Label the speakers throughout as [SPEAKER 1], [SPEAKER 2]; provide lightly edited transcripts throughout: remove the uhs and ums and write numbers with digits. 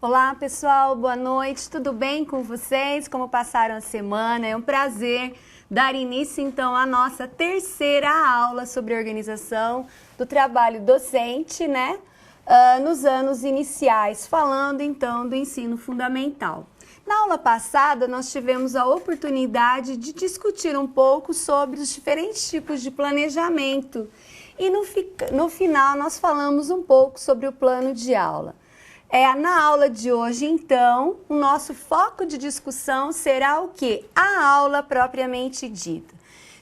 [SPEAKER 1] Olá pessoal, boa noite, tudo bem com vocês? Como passaram a semana? É um prazer dar início então à nossa terceira aula sobre organização do trabalho docente, né? Nos anos iniciais, falando então do ensino fundamental. Na aula passada, nós tivemos a oportunidade de discutir um pouco sobre os diferentes tipos de planejamento e no final nós falamos um pouco sobre o plano de aula. Na aula de hoje, então, o nosso foco de discussão será o quê? A aula propriamente dita.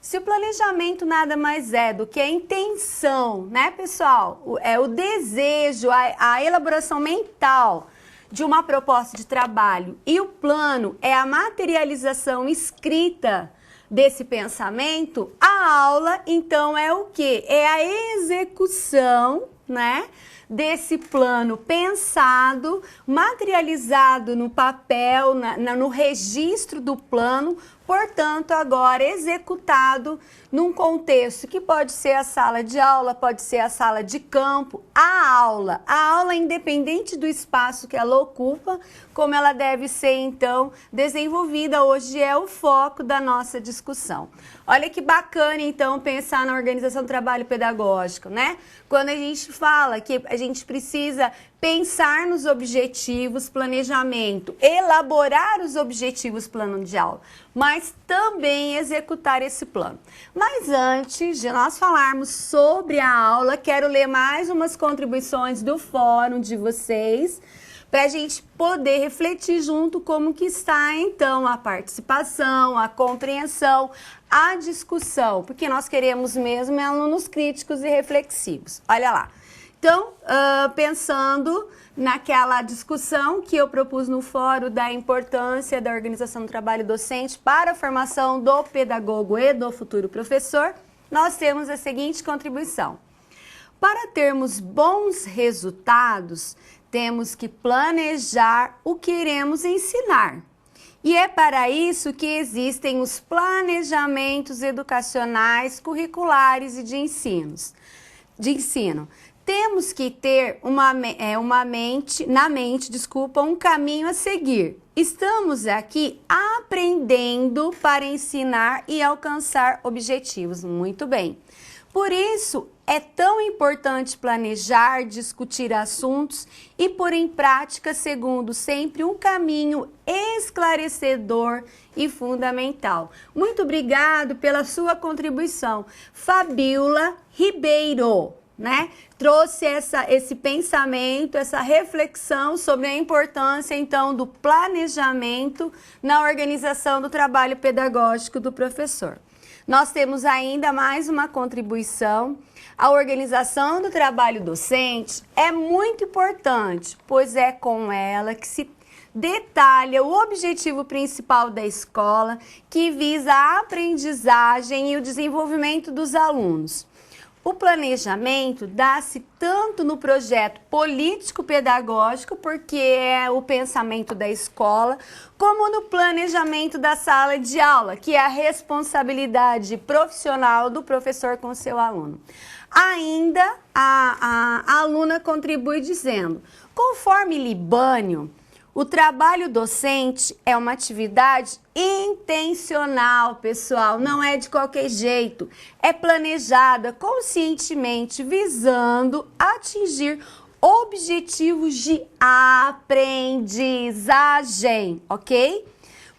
[SPEAKER 1] Se o planejamento nada mais é do que a intenção, né, pessoal? É o desejo, a elaboração mental de uma proposta de trabalho e o plano é a materialização escrita desse pensamento, a aula, então, é o quê? É a execução, né, desse plano pensado, materializado no papel, no registro do plano, portanto, agora executado num contexto que pode ser a sala de aula, pode ser a sala de campo, a aula independente do espaço que ela ocupa, como ela deve ser então desenvolvida, hoje é o foco da nossa discussão. Olha que bacana então pensar na organização do trabalho pedagógico, né? Quando a gente fala que a gente precisa pensar nos objetivos, planejamento, elaborar os objetivos, plano de aula, mas também executar esse plano. Mas antes de nós falarmos sobre a aula, quero ler mais umas contribuições do fórum de vocês, para a gente poder refletir junto como que está, então, a participação, a compreensão, a discussão, porque nós queremos mesmo alunos críticos e reflexivos. Olha lá. Então, pensando naquela discussão que eu propus no fórum da importância da organização do trabalho docente para a formação do pedagogo e do futuro professor, nós temos a seguinte contribuição. Para termos bons resultados, temos que planejar o que iremos ensinar. E é para isso que existem os planejamentos educacionais, curriculares e de ensino. Temos que ter um caminho a seguir. Estamos aqui aprendendo para ensinar e alcançar objetivos. Muito bem. Por isso, é tão importante planejar, discutir assuntos e pôr em prática, segundo sempre, um caminho esclarecedor e fundamental. Muito obrigado pela sua contribuição. Fabiola Ribeiro, né? Trouxe esse pensamento, essa reflexão sobre a importância, então, do planejamento na organização do trabalho pedagógico do professor. Nós temos ainda mais uma contribuição. A organização do trabalho docente é muito importante, pois é com ela que se detalha o objetivo principal da escola, que visa a aprendizagem e o desenvolvimento dos alunos. O planejamento dá-se tanto no projeto político-pedagógico, porque é o pensamento da escola, como no planejamento da sala de aula, que é a responsabilidade profissional do professor com o seu aluno. Ainda a aluna contribui dizendo, conforme Libânio, o trabalho docente é uma atividade intencional, pessoal, não é de qualquer jeito. É planejada conscientemente, visando atingir objetivos de aprendizagem, ok?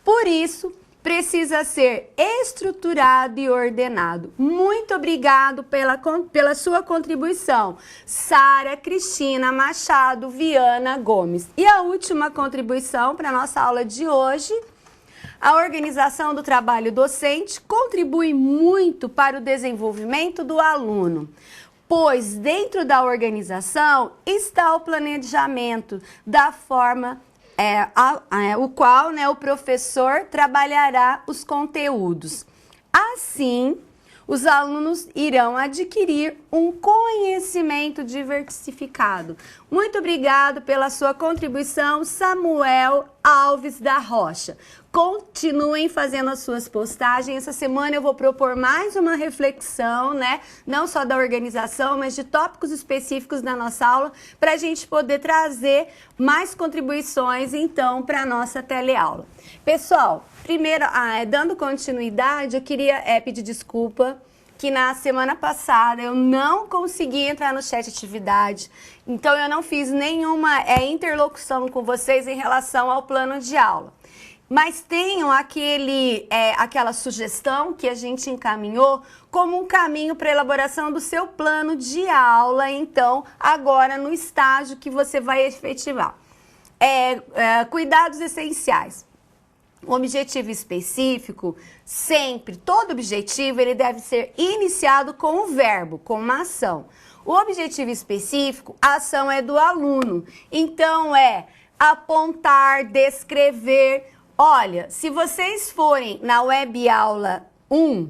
[SPEAKER 1] Por isso, precisa ser estruturado e ordenado. Muito obrigado pela sua contribuição, Sara Cristina Machado Viana Gomes. E a última contribuição para a nossa aula de hoje, a organização do trabalho docente contribui muito para o desenvolvimento do aluno, pois dentro da organização está o planejamento da forma o qual, né, o professor trabalhará os conteúdos. Assim, os alunos irão adquirir um conhecimento diversificado. Muito obrigado pela sua contribuição, Samuel Alves da Rocha. Continuem fazendo as suas postagens. Essa semana eu vou propor mais uma reflexão, né? Não só da organização, mas de tópicos específicos da nossa aula, para a gente poder trazer mais contribuições, então, para a nossa teleaula. Pessoal, primeiro, dando continuidade, eu queria pedir desculpa que na semana passada eu não consegui entrar no chat atividade, então eu não fiz nenhuma interlocução com vocês em relação ao plano de aula. Mas tenham aquela sugestão que a gente encaminhou como um caminho para a elaboração do seu plano de aula, então, agora no estágio que você vai efetivar. Cuidados essenciais. Um objetivo específico, sempre, todo objetivo, ele deve ser iniciado com um verbo, com uma ação. O objetivo específico, a ação é do aluno. Então, é apontar, descrever. Olha, se vocês forem na web aula 1,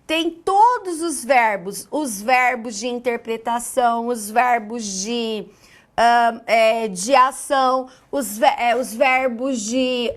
[SPEAKER 1] tem todos os verbos de interpretação, os verbos de ação, os verbos de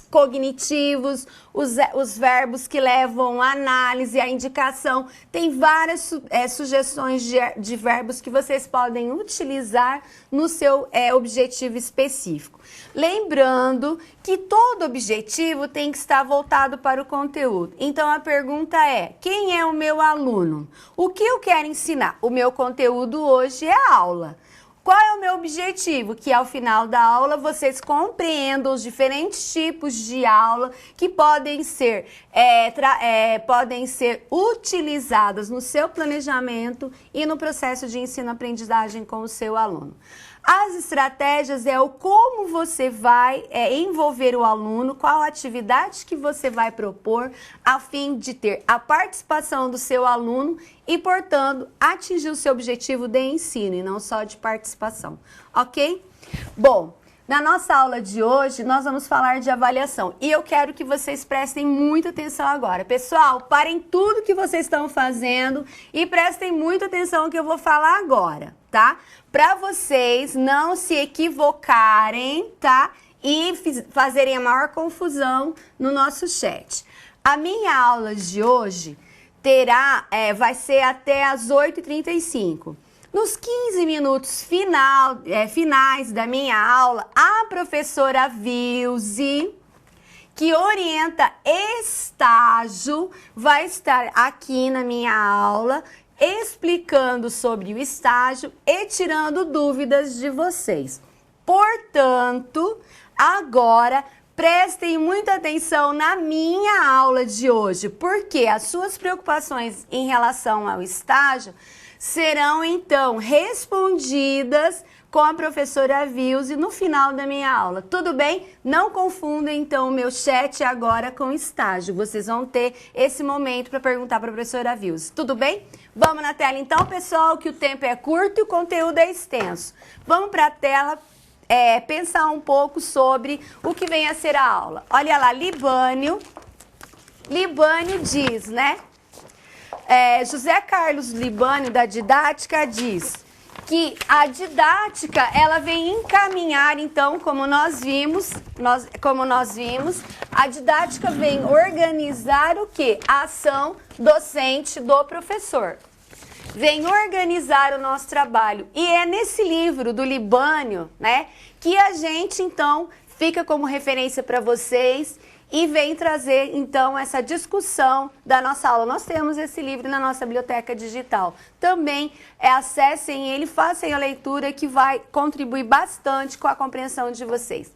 [SPEAKER 1] cognitivos, os verbos que levam à análise, à indicação. Tem várias sugestões de verbos que vocês podem utilizar no seu objetivo específico. Lembrando que todo objetivo tem que estar voltado para o conteúdo. Então, a pergunta é: quem é o meu aluno? O que eu quero ensinar? O meu conteúdo hoje é a aula. Qual é o meu objetivo? Que ao final da aula vocês compreendam os diferentes tipos de aula que podem ser utilizadas no seu planejamento e no processo de ensino-aprendizagem com o seu aluno. As estratégias é o como você vai envolver o aluno, qual atividade que você vai propor, a fim de ter a participação do seu aluno e, portanto, atingir o seu objetivo de ensino e não só de participação, ok? Bom, na nossa aula de hoje, nós vamos falar de avaliação e eu quero que vocês prestem muita atenção agora. Pessoal, parem tudo que vocês estão fazendo e prestem muita atenção no que eu vou falar agora, tá? Para vocês não se equivocarem, tá? E fazerem a maior confusão no nosso chat. A minha aula de hoje vai ser até às 8h35. Nos 15 minutos finais da minha aula, a professora Vilze, que orienta estágio, vai estar aqui na minha aula, explicando sobre o estágio e tirando dúvidas de vocês. Portanto, agora prestem muita atenção na minha aula de hoje, porque as suas preocupações em relação ao estágio serão, então, respondidas com a professora Vilze no final da minha aula. Tudo bem? Não confunda, então, o meu chat agora com estágio. Vocês vão ter esse momento para perguntar para a professora Vilze. Tudo bem? Vamos na tela, então, pessoal, que o tempo é curto e o conteúdo é extenso. Vamos para a tela pensar um pouco sobre o que vem a ser a aula. Olha lá, Libânio diz, né? José Carlos Libânio, da didática, diz que a didática, ela vem encaminhar, então, como nós vimos, a didática vem organizar o quê? A ação docente do professor. Vem organizar o nosso trabalho. E é nesse livro do Libânio, né, que a gente, então, fica como referência para vocês e vem trazer, então, essa discussão da nossa aula. Nós temos esse livro na nossa biblioteca digital. Também acessem ele, façam a leitura que vai contribuir bastante com a compreensão de vocês.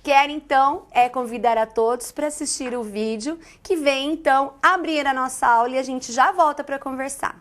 [SPEAKER 1] Quero, então, convidar a todos para assistir o vídeo que vem, então, abrir a nossa aula e a gente já volta para conversar.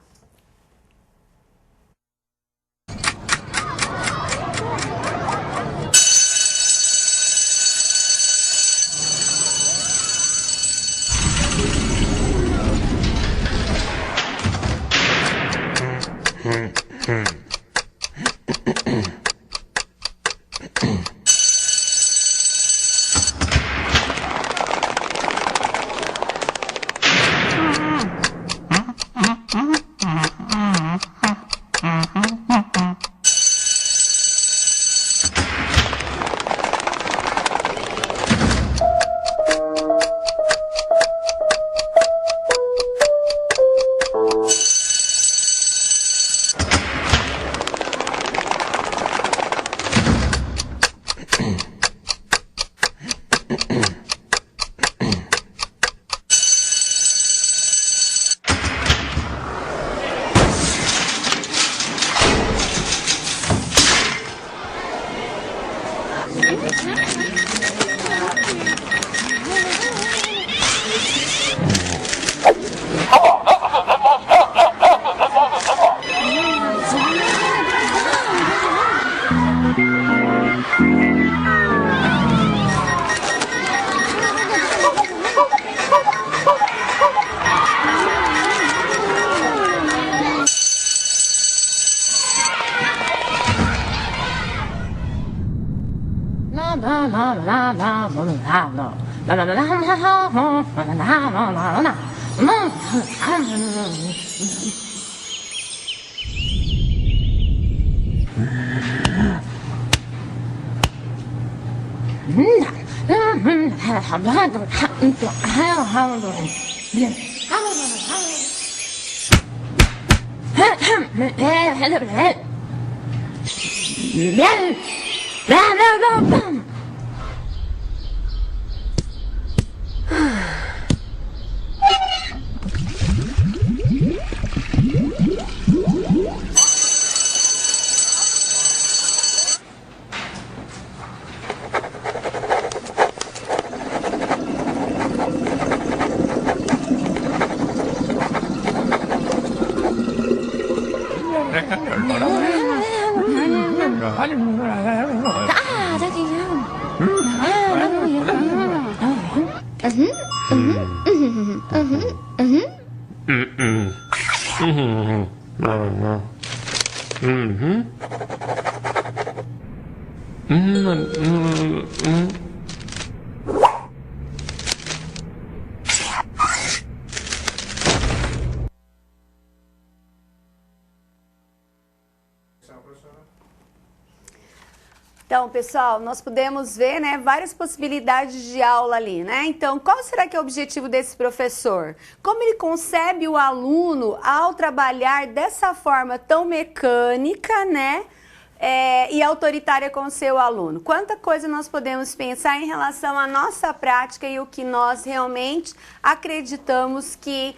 [SPEAKER 1] Então, pessoal, nós podemos ver, né, várias possibilidades de aula ali, né? Então, qual será que é o objetivo desse professor? Como ele concebe o aluno ao trabalhar dessa forma tão mecânica, né? E autoritária com o seu aluno? Quanta coisa nós podemos pensar em relação à nossa prática e o que nós realmente acreditamos que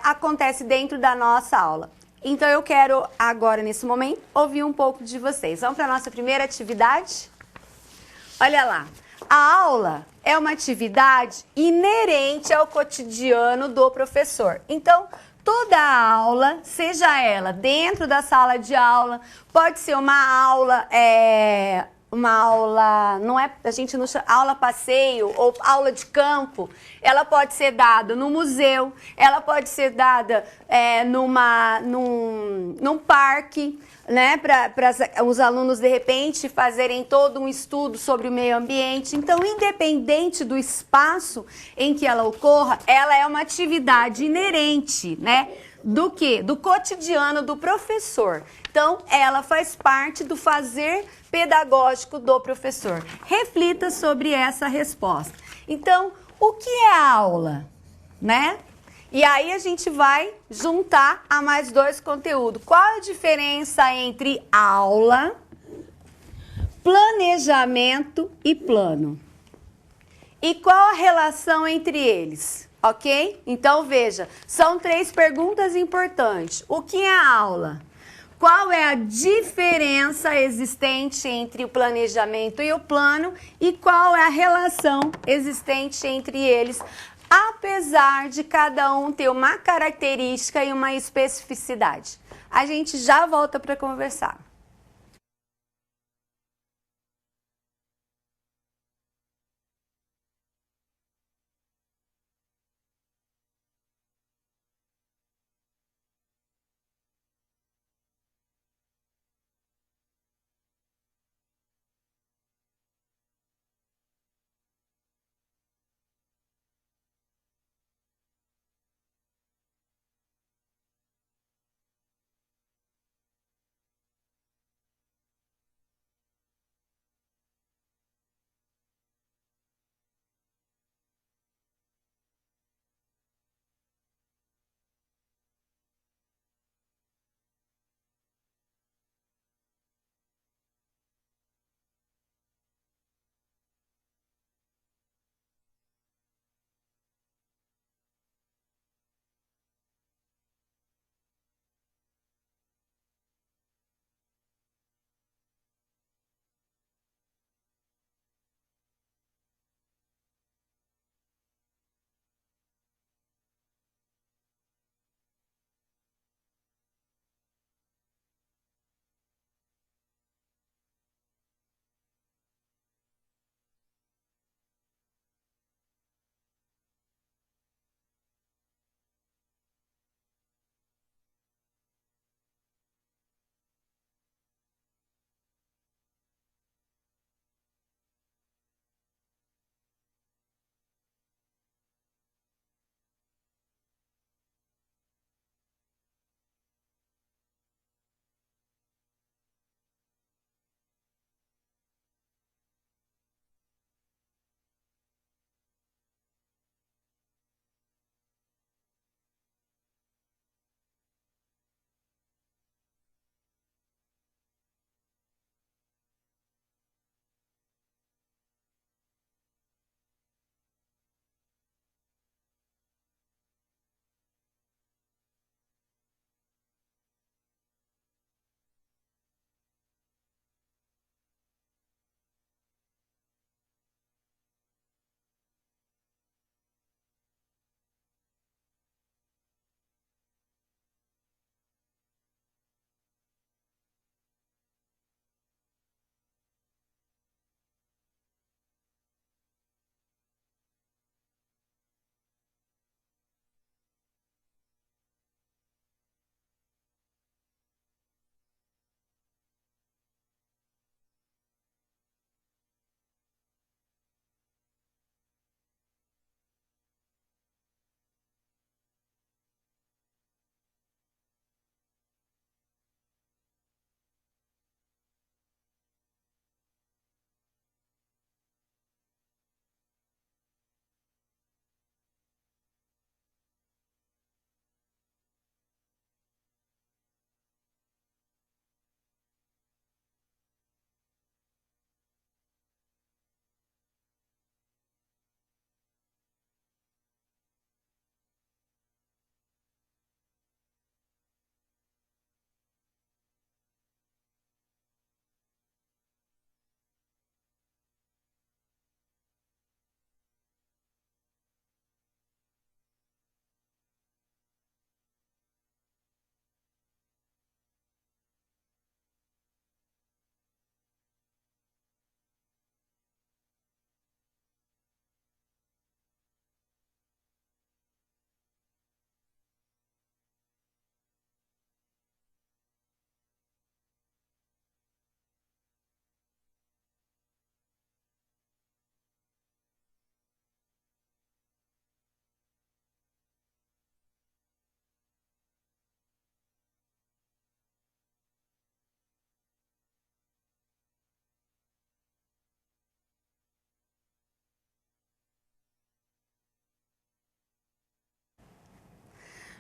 [SPEAKER 1] acontece dentro da nossa aula. Então, eu quero agora, nesse momento, ouvir um pouco de vocês. Vamos para a nossa primeira atividade? Olha lá. A aula é uma atividade inerente ao cotidiano do professor. Então, toda a aula, seja ela dentro da sala de aula, pode ser uma aula, não é, a gente não chama aula passeio ou aula de campo, ela pode ser dada no museu, ela pode ser dada num parque, né, para os alunos de repente fazerem todo um estudo sobre o meio ambiente. Então, independente do espaço em que ela ocorra, ela é uma atividade inerente, né, do quê? Do cotidiano do professor. Então, ela faz parte do fazer pedagógico do professor. Reflita sobre essa resposta. Então, o que é a aula, né? E aí a gente vai juntar a mais dois conteúdos. Qual a diferença entre aula, planejamento e plano? E qual a relação entre eles? Ok? Então, veja, são 3 perguntas importantes. O que é a aula? Qual é a diferença existente entre o planejamento e o plano? E qual é a relação existente entre eles, apesar de cada um ter uma característica e uma especificidade? A gente já volta para conversar.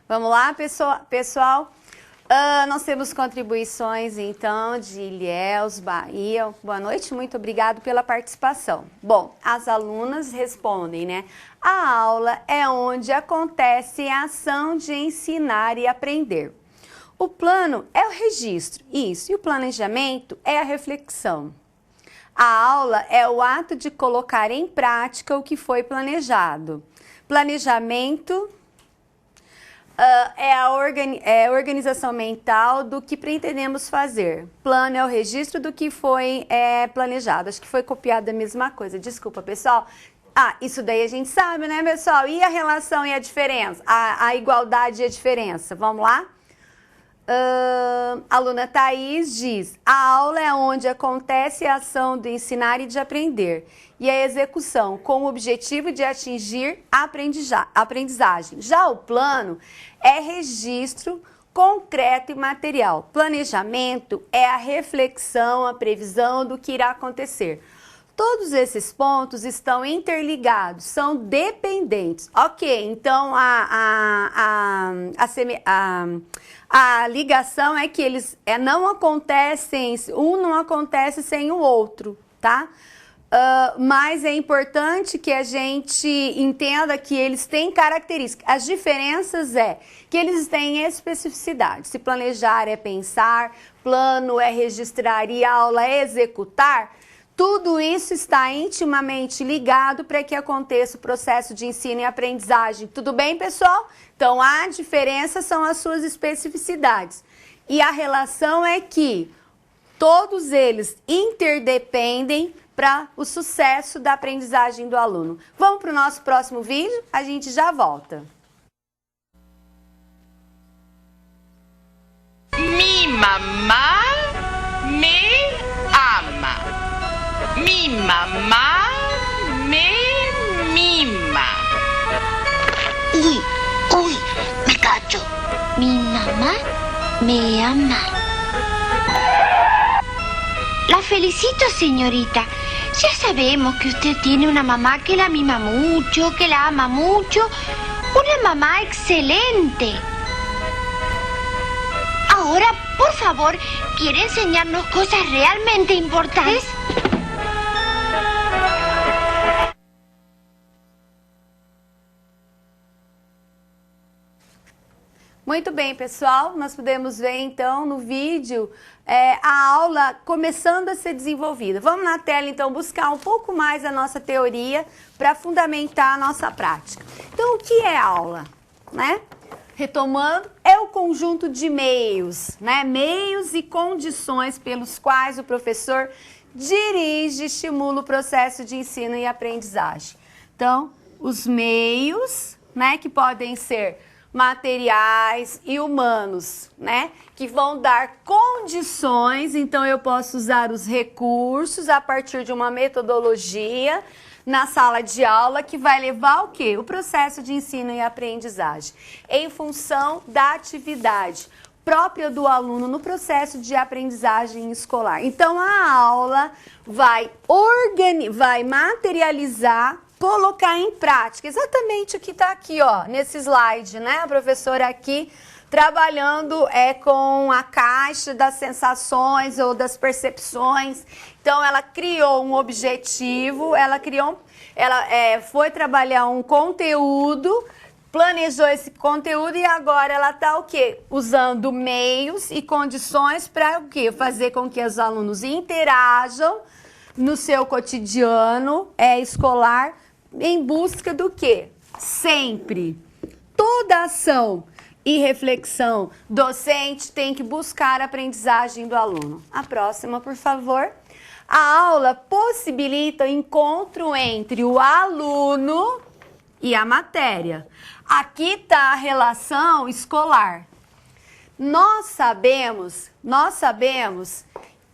[SPEAKER 1] Vamos lá, pessoal? Nós temos contribuições, então, de Ilhéus, Bahia. Boa noite, muito obrigado pela participação. Bom, as alunas respondem, né? A aula é onde acontece a ação de ensinar e aprender. O plano é o registro, isso, e o planejamento é a reflexão. A aula é o ato de colocar em prática o que foi planejado. Planejamento é a organização mental do que pretendemos fazer. Plano é o registro do que foi planejado. Acho que foi copiado a mesma coisa. Desculpa, pessoal. Isso daí a gente sabe, né, pessoal? E a relação e a diferença? A igualdade e a diferença. Vamos lá? A aluna Thaís diz: a aula é onde acontece a ação de ensinar e de aprender, e a execução com o objetivo de atingir a aprendizagem. Já o plano é registro concreto e material. Planejamento é a reflexão, a previsão do que irá acontecer. Todos esses pontos estão interligados, são dependentes. Ok, então a ligação é que eles não acontecem, um não acontece sem o outro, tá? Mas é importante que a gente entenda que eles têm características. As diferenças é que eles têm especificidade. Se planejar é pensar, plano é registrar e aula é executar. Tudo isso está intimamente ligado para que aconteça o processo de ensino e aprendizagem. Tudo bem, pessoal? Então, a diferença são as suas especificidades. E a relação é que todos eles interdependem para o sucesso da aprendizagem do aluno. Vamos para o nosso próximo vídeo? A gente já volta.
[SPEAKER 2] Mi mamá me ama. Mi mamá me mima.
[SPEAKER 3] Uy, me cacho. Mi mamá me ama. La felicito, señorita. Ya sabemos que usted tiene una mamá que la mima mucho, que la ama mucho. Una mamá excelente. Ahora, por favor, ¿quiere enseñarnos cosas realmente importantes?
[SPEAKER 1] Muito bem, pessoal, nós podemos ver então no vídeo a aula começando a ser desenvolvida. Vamos na tela então buscar um pouco mais a nossa teoria para fundamentar a nossa prática. Então, o que é aula, né? Retomando, é o conjunto de meios, né? Meios e condições pelos quais o professor dirige e estimula o processo de ensino e aprendizagem. Então, os meios, né, que podem ser materiais e humanos, né, que vão dar condições. Então, eu posso usar os recursos a partir de uma metodologia na sala de aula que vai levar o quê? O processo de ensino e aprendizagem, em função da atividade própria do aluno no processo de aprendizagem escolar. Então, a aula vai materializar, colocar em prática exatamente o que está aqui, ó, nesse slide, né? A professora aqui trabalhando com a caixa das sensações ou das percepções. Então, ela criou um objetivo, ela foi trabalhar um conteúdo, planejou esse conteúdo e agora ela está o quê? Usando meios e condições para o quê? Fazer com que os alunos interajam no seu cotidiano escolar em busca do quê? Sempre. Toda ação e reflexão docente tem que buscar a aprendizagem do aluno. A próxima, por favor. A aula possibilita o encontro entre o aluno e a matéria. Aqui está a relação escolar. Nós sabemos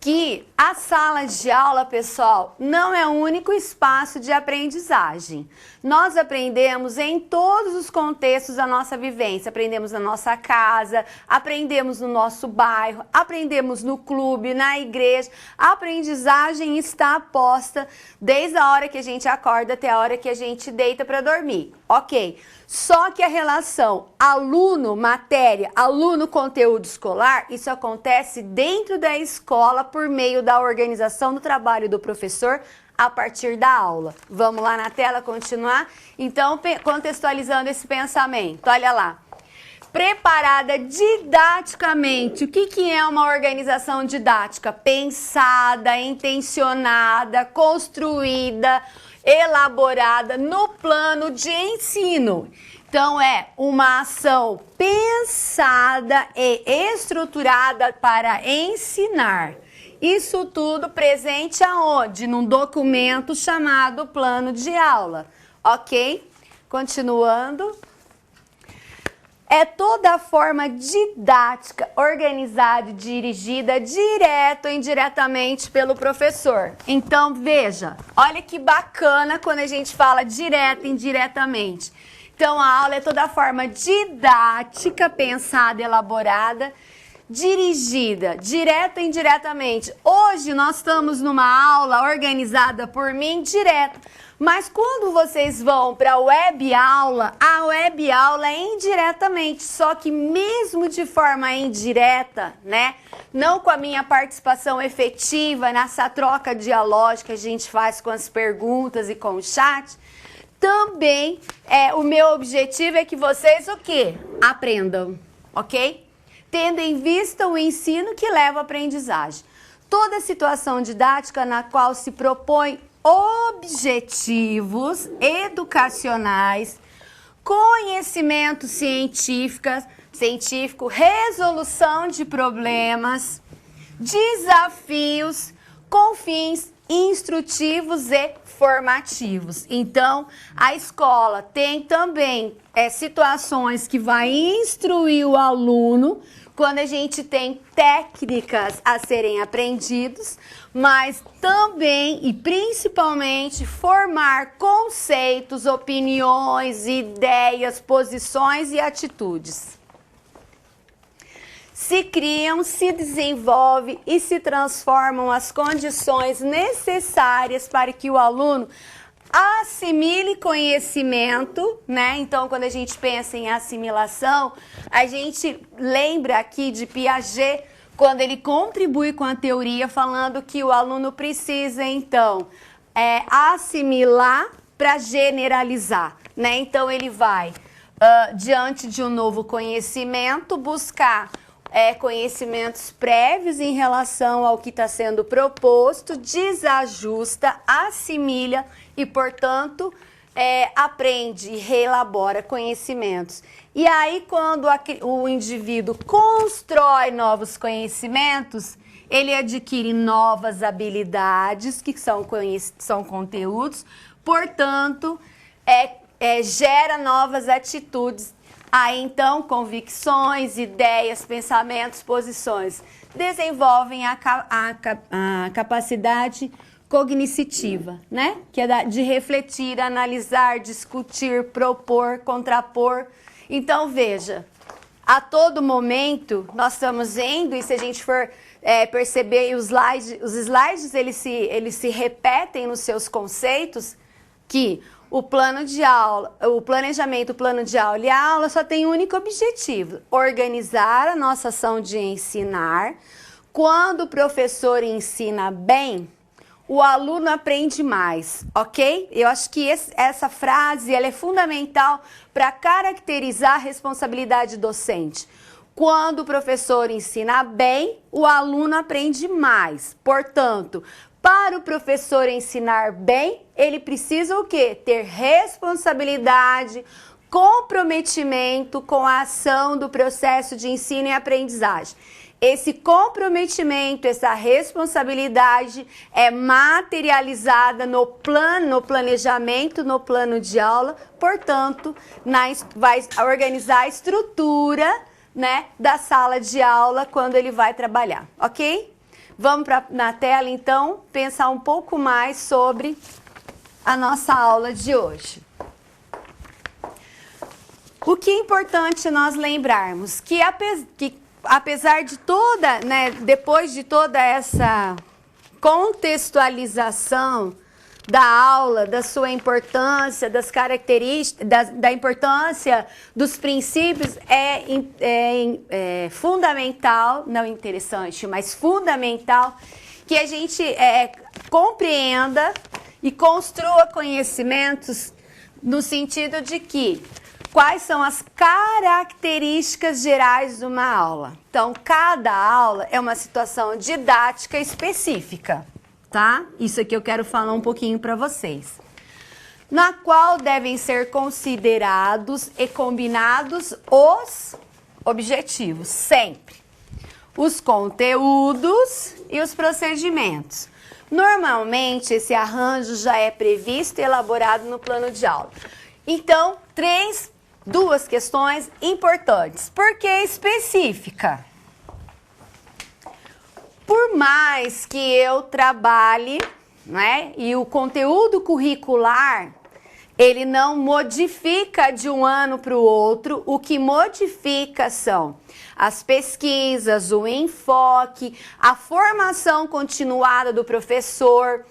[SPEAKER 1] que a sala de aula, pessoal, não é o único espaço de aprendizagem. Nós aprendemos em todos os contextos da nossa vivência. Aprendemos na nossa casa, aprendemos no nosso bairro, aprendemos no clube, na igreja. A aprendizagem está posta desde a hora que a gente acorda até a hora que a gente deita para dormir. Ok. Só que a relação aluno-matéria, aluno-conteúdo escolar, isso acontece dentro da escola por meio da organização do trabalho do professor a partir da aula. Vamos lá na tela continuar? Então, contextualizando esse pensamento, olha lá. Preparada didaticamente. O que é uma organização didática? Pensada, intencionada, construída, elaborada no plano de ensino. Então, é uma ação pensada e estruturada para ensinar. Isso tudo presente aonde? Num documento chamado plano de aula, ok? Continuando. É toda a forma didática, organizada e dirigida direto ou indiretamente pelo professor. Então, veja, olha que bacana quando a gente fala direto e indiretamente. Então, a aula é toda a forma didática, pensada, elaborada, dirigida, direta e indiretamente. Hoje nós estamos numa aula organizada por mim direta. Mas quando vocês vão para a web aula é indiretamente, só que mesmo de forma indireta, né? Não com a minha participação efetiva nessa troca dialógica que a gente faz com as perguntas e com o chat, também o meu objetivo é que vocês o quê? Aprendam, ok? Tendo em vista o ensino que leva à aprendizagem. Toda situação didática na qual se propõe objetivos educacionais, conhecimento científico, resolução de problemas, desafios com fins instrutivos e formativos. Então, a escola tem também situações que vai instruir o aluno quando a gente tem técnicas a serem aprendidas, mas também e principalmente formar conceitos, opiniões, ideias, posições e atitudes. Se criam, se desenvolvem e se transformam as condições necessárias para que o aluno assimile conhecimento, né? Então, quando a gente pensa em assimilação, a gente lembra aqui de Piaget, quando ele contribui com a teoria, falando que o aluno precisa, então, assimilar para generalizar, né? Então, ele vai, diante de um novo conhecimento, buscar conhecimentos prévios em relação ao que está sendo proposto, desajusta, assimila e, portanto, aprende e reelabora conhecimentos. E aí, quando o indivíduo constrói novos conhecimentos, ele adquire novas habilidades, que são conteúdos, portanto, gera novas atitudes. Aí, então, convicções, ideias, pensamentos, posições desenvolvem a capacidade cognitiva, né? Que é de refletir, analisar, discutir, propor, contrapor. Então, veja, a todo momento nós estamos vendo, e se a gente for perceber, os slides eles se repetem nos seus conceitos, que o plano de aula, o planejamento, o plano de aula e a aula só tem um único objetivo: organizar a nossa ação de ensinar. Quando o professor ensina bem, o aluno aprende mais, ok? Eu acho que essa frase ela é fundamental para caracterizar a responsabilidade docente. Quando o professor ensina bem, o aluno aprende mais. Portanto, para o professor ensinar bem, ele precisa o quê? Ter responsabilidade, comprometimento com a ação do processo de ensino e aprendizagem. Esse comprometimento, essa responsabilidade é materializada no planejamento, no plano de aula, portanto, vai organizar a estrutura, né, da sala de aula quando ele vai trabalhar, ok? Vamos na tela, então, pensar um pouco mais sobre a nossa aula de hoje. O que é importante nós lembrarmos? Que apesar de toda, né, depois de toda essa contextualização da aula, da sua importância, das características, da importância dos princípios, é fundamental, não interessante, mas fundamental, que a gente compreenda e construa conhecimentos no sentido de que quais são as características gerais de uma aula. Então, cada aula é uma situação didática específica, tá? Isso aqui eu quero falar um pouquinho para vocês. Na qual devem ser considerados e combinados os objetivos, sempre. Os conteúdos e os procedimentos. Normalmente, esse arranjo já é previsto e elaborado no plano de aula. Então, duas questões importantes. Por que específica? Por mais que eu trabalhe, né, e o conteúdo curricular, ele não modifica de um ano para o outro, o que modifica são as pesquisas, o enfoque, a formação continuada do professor,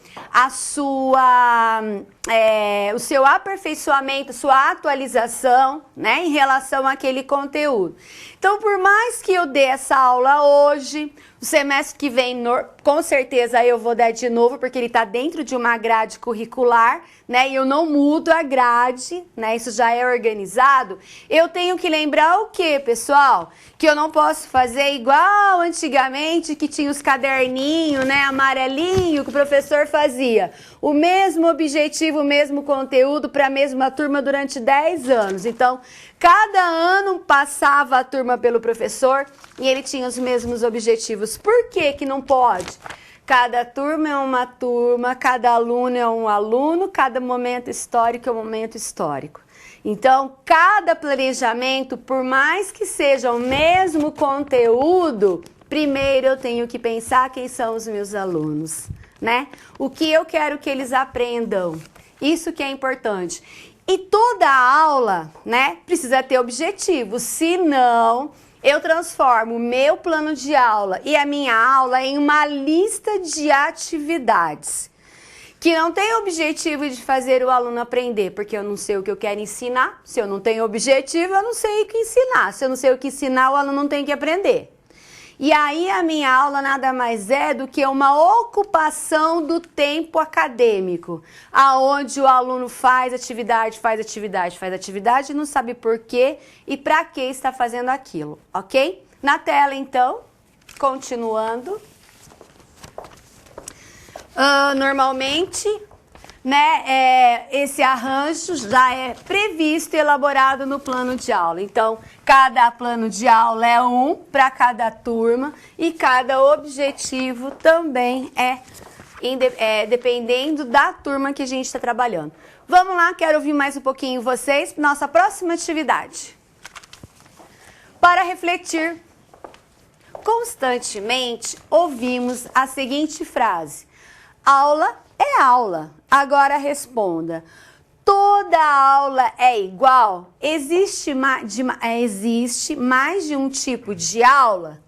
[SPEAKER 1] o seu aperfeiçoamento, sua atualização, né, em relação àquele conteúdo. Então, por mais que eu dê essa aula hoje, o semestre que vem, com certeza eu vou dar de novo, porque ele está dentro de uma grade curricular, né? E eu não mudo a grade, né? Isso já é organizado. Eu tenho que lembrar o quê, pessoal? Que eu não posso fazer igual antigamente, que tinha os caderninhos, né? Amarelinho, que o professor fazia. O mesmo objetivo, o mesmo conteúdo para a mesma turma durante 10 anos. Então, cada ano passava a turma pelo professor e ele tinha os mesmos objetivos. Por que que não pode? Cada turma é uma turma, cada aluno é um aluno, cada momento histórico é um momento histórico. Então, cada planejamento, por mais que seja o mesmo conteúdo, primeiro eu tenho que pensar quem são os meus alunos, né? O que eu quero que eles aprendam. Isso que é importante. E toda aula, né, precisa ter objetivo, senão eu transformo o meu plano de aula e a minha aula em uma lista de atividades que não tem objetivo de fazer o aluno aprender, porque eu não sei o que eu quero ensinar. Se eu não tenho objetivo, eu não sei o que ensinar. Se eu não sei o que ensinar, o aluno não tem que aprender. E aí a minha aula nada mais é do que uma ocupação do tempo acadêmico, aonde o aluno faz atividade e não sabe por quê e para que está fazendo aquilo, ok? Na tela, então, continuando. Normalmente, né, esse arranjo já é previsto e elaborado no plano de aula. Então, cada plano de aula é um para cada turma e cada objetivo também dependendo da turma que a gente está trabalhando. Vamos lá, quero ouvir mais um pouquinho vocês para nossa próxima atividade. Para refletir, constantemente ouvimos a seguinte frase: aula é aula. Agora responda: toda aula é igual? Existe mais de um tipo de aula?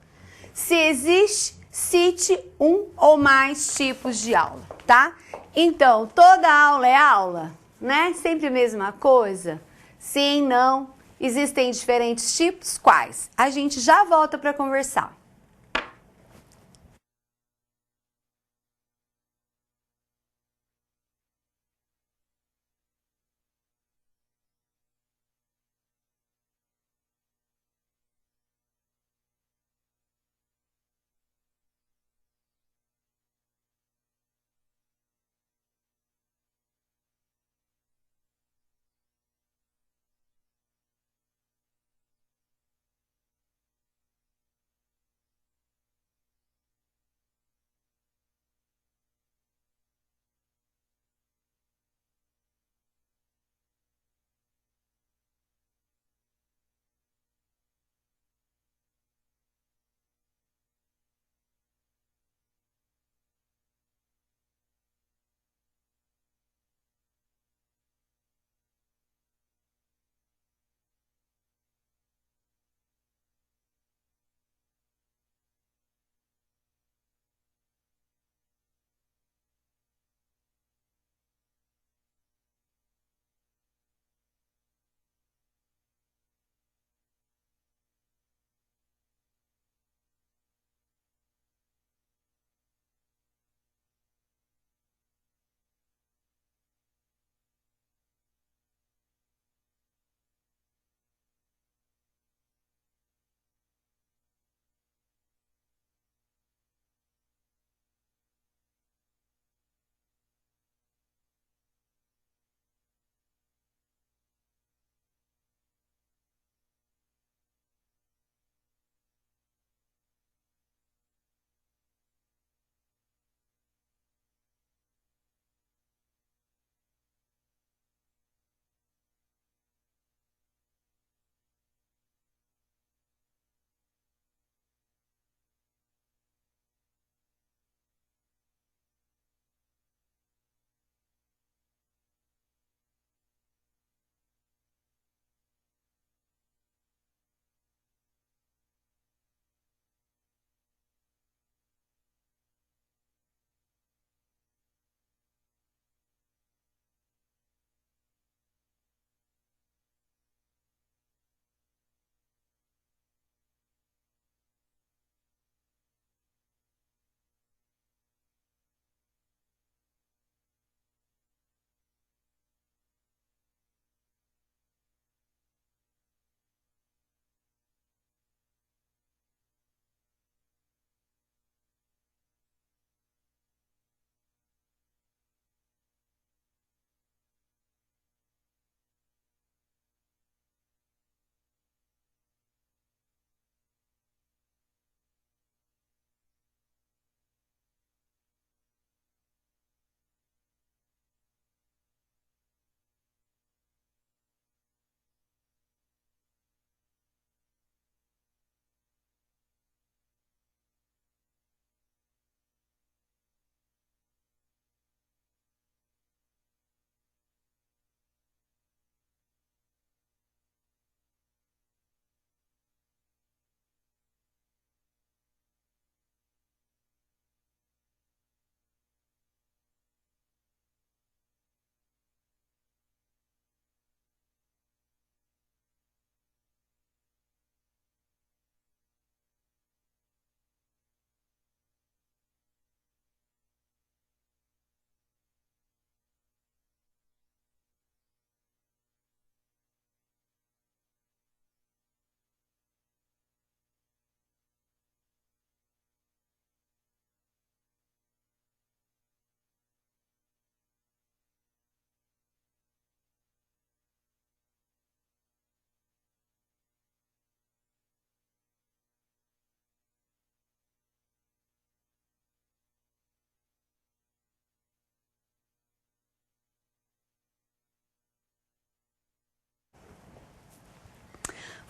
[SPEAKER 1] Se existe, cite um ou mais tipos de aula, tá? Então, toda aula é aula, né? Sempre a mesma coisa? Sim, não? Existem diferentes tipos? Quais? A gente já volta para conversar.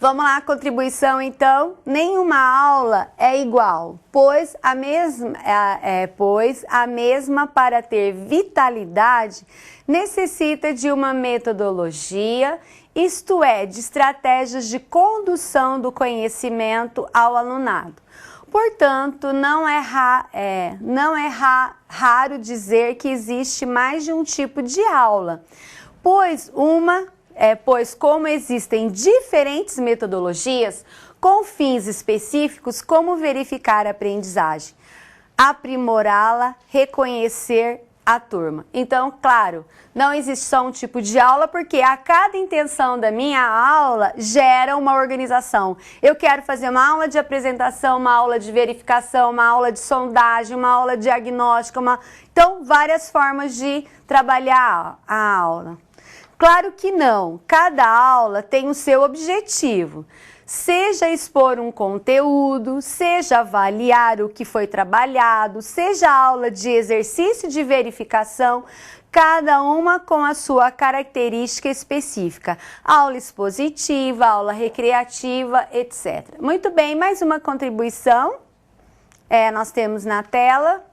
[SPEAKER 1] Vamos lá, contribuição então. Nenhuma aula é igual, pois a mesma para ter vitalidade necessita de uma metodologia, isto é, de estratégias de condução do conhecimento ao alunado. Portanto, não é raro dizer que existe mais de um tipo de aula, pois como existem diferentes metodologias com fins específicos, como verificar a aprendizagem, aprimorá-la, reconhecer a turma. Então, claro, não existe só um tipo de aula, porque a cada intenção da minha aula gera uma organização. Eu quero fazer uma aula de apresentação, uma aula de verificação, uma aula de sondagem, uma aula diagnóstica, então várias formas de trabalhar a aula. Claro que não, cada aula tem o seu objetivo, seja expor um conteúdo, seja avaliar o que foi trabalhado, seja aula de exercício de verificação, cada uma com a sua característica específica, aula expositiva, aula recreativa, etc. Muito bem, mais uma contribuição, nós temos na tela.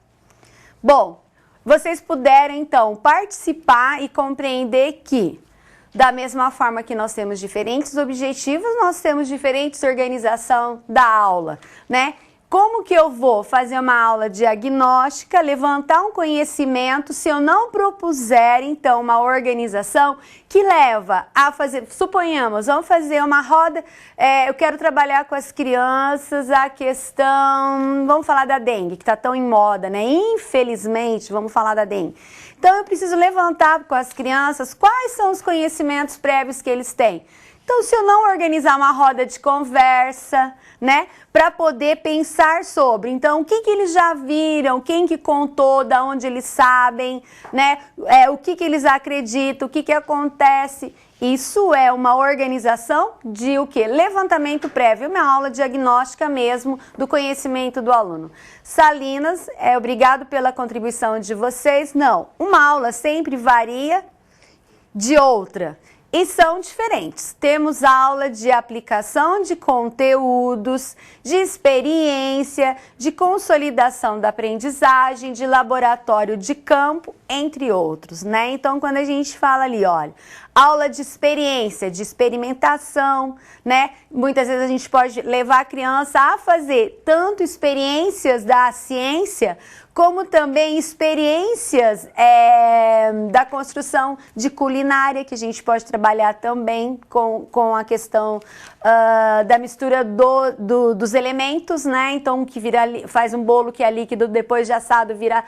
[SPEAKER 1] Bom, vocês puderam, então, participar e compreender que, da mesma forma que nós temos diferentes objetivos, nós temos diferentes organização da aula, né? Como que eu vou fazer uma aula diagnóstica, levantar um conhecimento, se eu não propuser, então, uma organização que leva a fazer, suponhamos, vamos fazer uma roda, eu quero trabalhar com as crianças a questão, vamos falar da dengue, que está tão em moda, né? Infelizmente, vamos falar da dengue. Então, eu preciso levantar com as crianças quais são os conhecimentos prévios que eles têm. Então, se eu não organizar uma roda de conversa, né, para poder pensar sobre, então, o que eles já viram, quem que contou, da onde eles sabem, né, o que eles acreditam, o que acontece. Isso é uma organização de o quê? Levantamento prévio, uma aula diagnóstica mesmo do conhecimento do aluno. Salinas, obrigado pela contribuição de vocês. Não, uma aula sempre varia de outra. E são diferentes. Temos aula de aplicação de conteúdos, de experiência, de consolidação da aprendizagem, de laboratório de campo, entre outros, né? Então, quando a gente fala ali, olha, aula de experiência, de experimentação, né? Muitas vezes a gente pode levar a criança a fazer tanto experiências da ciência, como também experiências da construção de culinária, que a gente pode trabalhar também com a questão da mistura dos elementos, né? Então, que faz um bolo que é líquido, depois de assado vira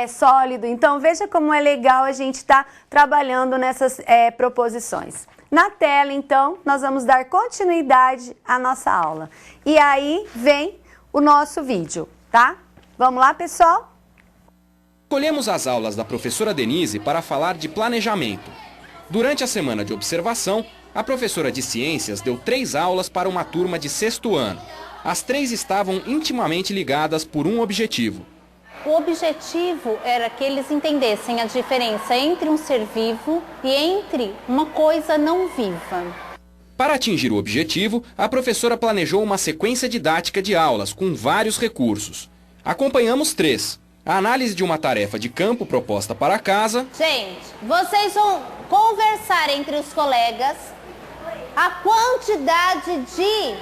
[SPEAKER 1] sólido. Então, veja como é legal a gente estar trabalhando nessas proposições. Na tela, então, nós vamos dar continuidade à nossa aula. E aí vem o nosso vídeo, tá? Vamos lá, pessoal?
[SPEAKER 4] Escolhemos as aulas da professora Denise para falar de planejamento. Durante a semana de observação, a professora de ciências deu 3 aulas para uma turma de 6º ano. As 3 estavam intimamente ligadas por um objetivo.
[SPEAKER 5] O objetivo era que eles entendessem a diferença entre um ser vivo e entre uma coisa não viva.
[SPEAKER 4] Para atingir o objetivo, a professora planejou uma sequência didática de aulas com vários recursos. Acompanhamos 3. A análise de uma tarefa de campo proposta para casa.
[SPEAKER 5] Gente, vocês vão conversar entre os colegas a quantidade de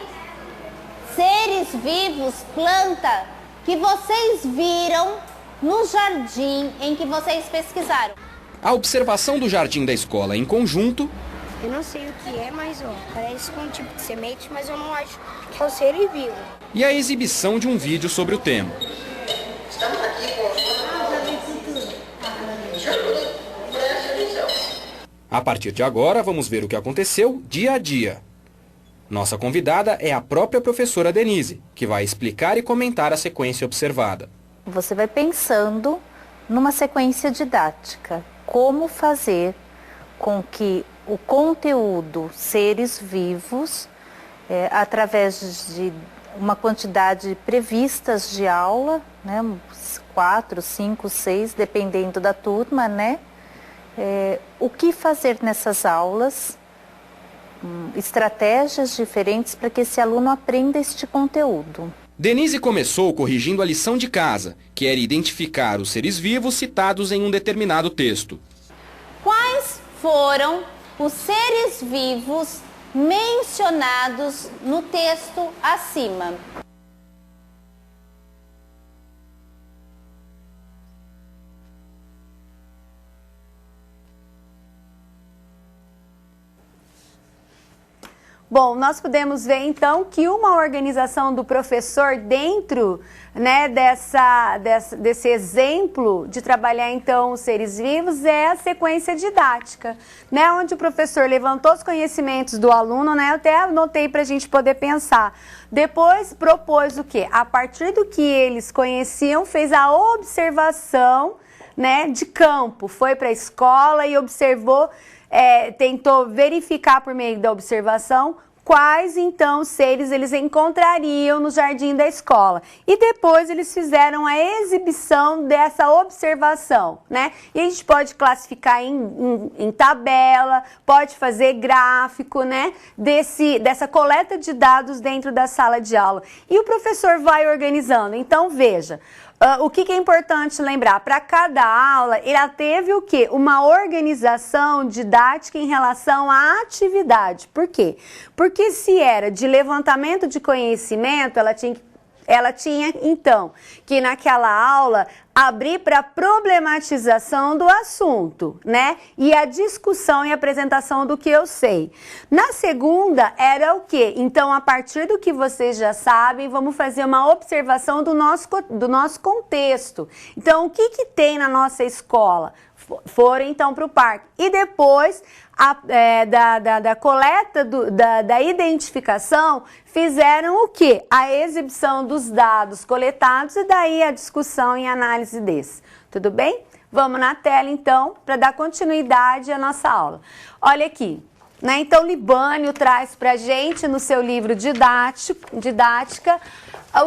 [SPEAKER 5] seres vivos, planta, que vocês viram no jardim em que vocês pesquisaram.
[SPEAKER 4] A observação do jardim da escola em conjunto.
[SPEAKER 6] Eu não sei o que é, mas parece com um tipo de semente, mas eu não acho que é o ser vivo.
[SPEAKER 4] E a exibição de um vídeo sobre o tema.
[SPEAKER 7] Estamos aqui com
[SPEAKER 4] A partir de agora, vamos ver o que aconteceu dia a dia. Nossa convidada é a própria professora Denise, que vai explicar e comentar a sequência observada.
[SPEAKER 8] Você vai pensando numa sequência didática, como fazer com que o conteúdo seres vivos, através de uma quantidade previstas de aula, né, 4, 5, 6, dependendo da turma, né? O que fazer nessas aulas estratégias diferentes para que esse aluno aprenda este conteúdo.
[SPEAKER 4] Denise começou corrigindo a lição de casa, que era identificar os seres vivos citados em um determinado texto.
[SPEAKER 5] Quais foram os seres vivos mencionados no texto acima?
[SPEAKER 1] Bom, nós podemos ver então que uma organização do professor dentro, né, desse exemplo de trabalhar então os seres vivos é a sequência didática, né, onde o professor levantou os conhecimentos do aluno, né, eu até anotei para a gente poder pensar. Depois propôs o quê? A partir do que eles conheciam, fez a observação, né, de campo, foi para a escola e observou, tentou verificar por meio da observação quais então seres eles encontrariam no jardim da escola. E depois eles fizeram a exibição dessa observação, né? E a gente pode classificar em tabela, pode fazer gráfico, né? Dessa coleta de dados dentro da sala de aula. E o professor vai organizando. Então, veja. O que é importante lembrar? Para cada aula, ela teve o quê? Uma organização didática em relação à atividade. Por quê? Porque se era de levantamento de conhecimento, ela tinha, então, que naquela aula abrir para a problematização do assunto, né? E a discussão e apresentação do que eu sei. Na segunda, era o quê? Então, a partir do que vocês já sabem, vamos fazer uma observação do nosso contexto. Então, o que tem na nossa escola? Foram, então, para o parque. E depois, da coleta, da identificação, fizeram o quê? A exibição dos dados coletados e daí a discussão e análise desse. Tudo bem? Vamos na tela, então, para dar continuidade à nossa aula. Olha aqui. Né? Então, Libânio traz para a gente, no seu livro Didática,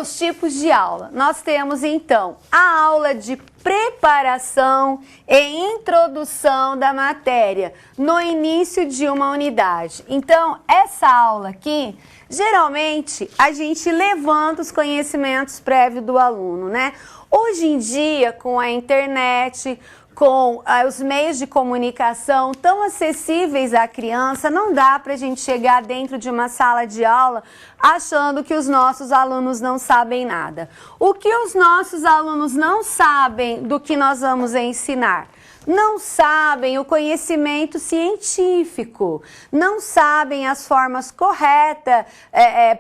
[SPEAKER 1] os tipos de aula. Nós temos, então, a aula de preparação e introdução da matéria no início de uma unidade. Então, essa aula aqui, geralmente, a gente levanta os conhecimentos prévios do aluno, né? Hoje em dia, com a internet, com os meios de comunicação tão acessíveis à criança, não dá para a gente chegar dentro de uma sala de aula achando que os nossos alunos não sabem nada. O que os nossos alunos não sabem do que nós vamos ensinar? Não sabem o conhecimento científico, não sabem as formas corretas,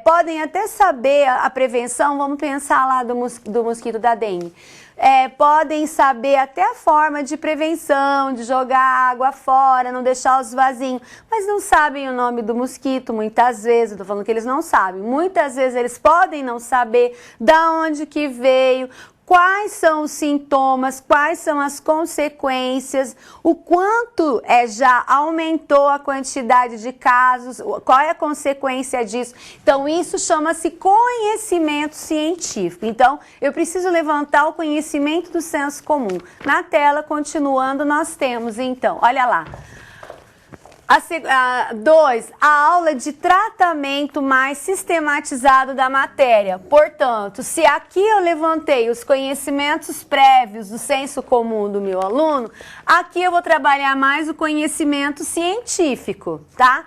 [SPEAKER 1] podem até saber a prevenção, vamos pensar lá do mosquito da dengue. Podem saber até a forma de prevenção, de jogar água fora, não deixar os vasinhos, mas não sabem o nome do mosquito, muitas vezes, eu estou falando que eles não sabem, muitas vezes eles podem não saber da onde que veio, quais são os sintomas, quais são as consequências, o quanto já aumentou a quantidade de casos, qual é a consequência disso. Então, isso chama-se conhecimento científico. Então, eu preciso levantar o conhecimento do senso comum. Na tela, continuando, nós temos, então, olha lá. 2. A aula de tratamento mais sistematizado da matéria. Portanto, se aqui eu levantei os conhecimentos prévios do senso comum do meu aluno, aqui eu vou trabalhar mais o conhecimento científico, tá?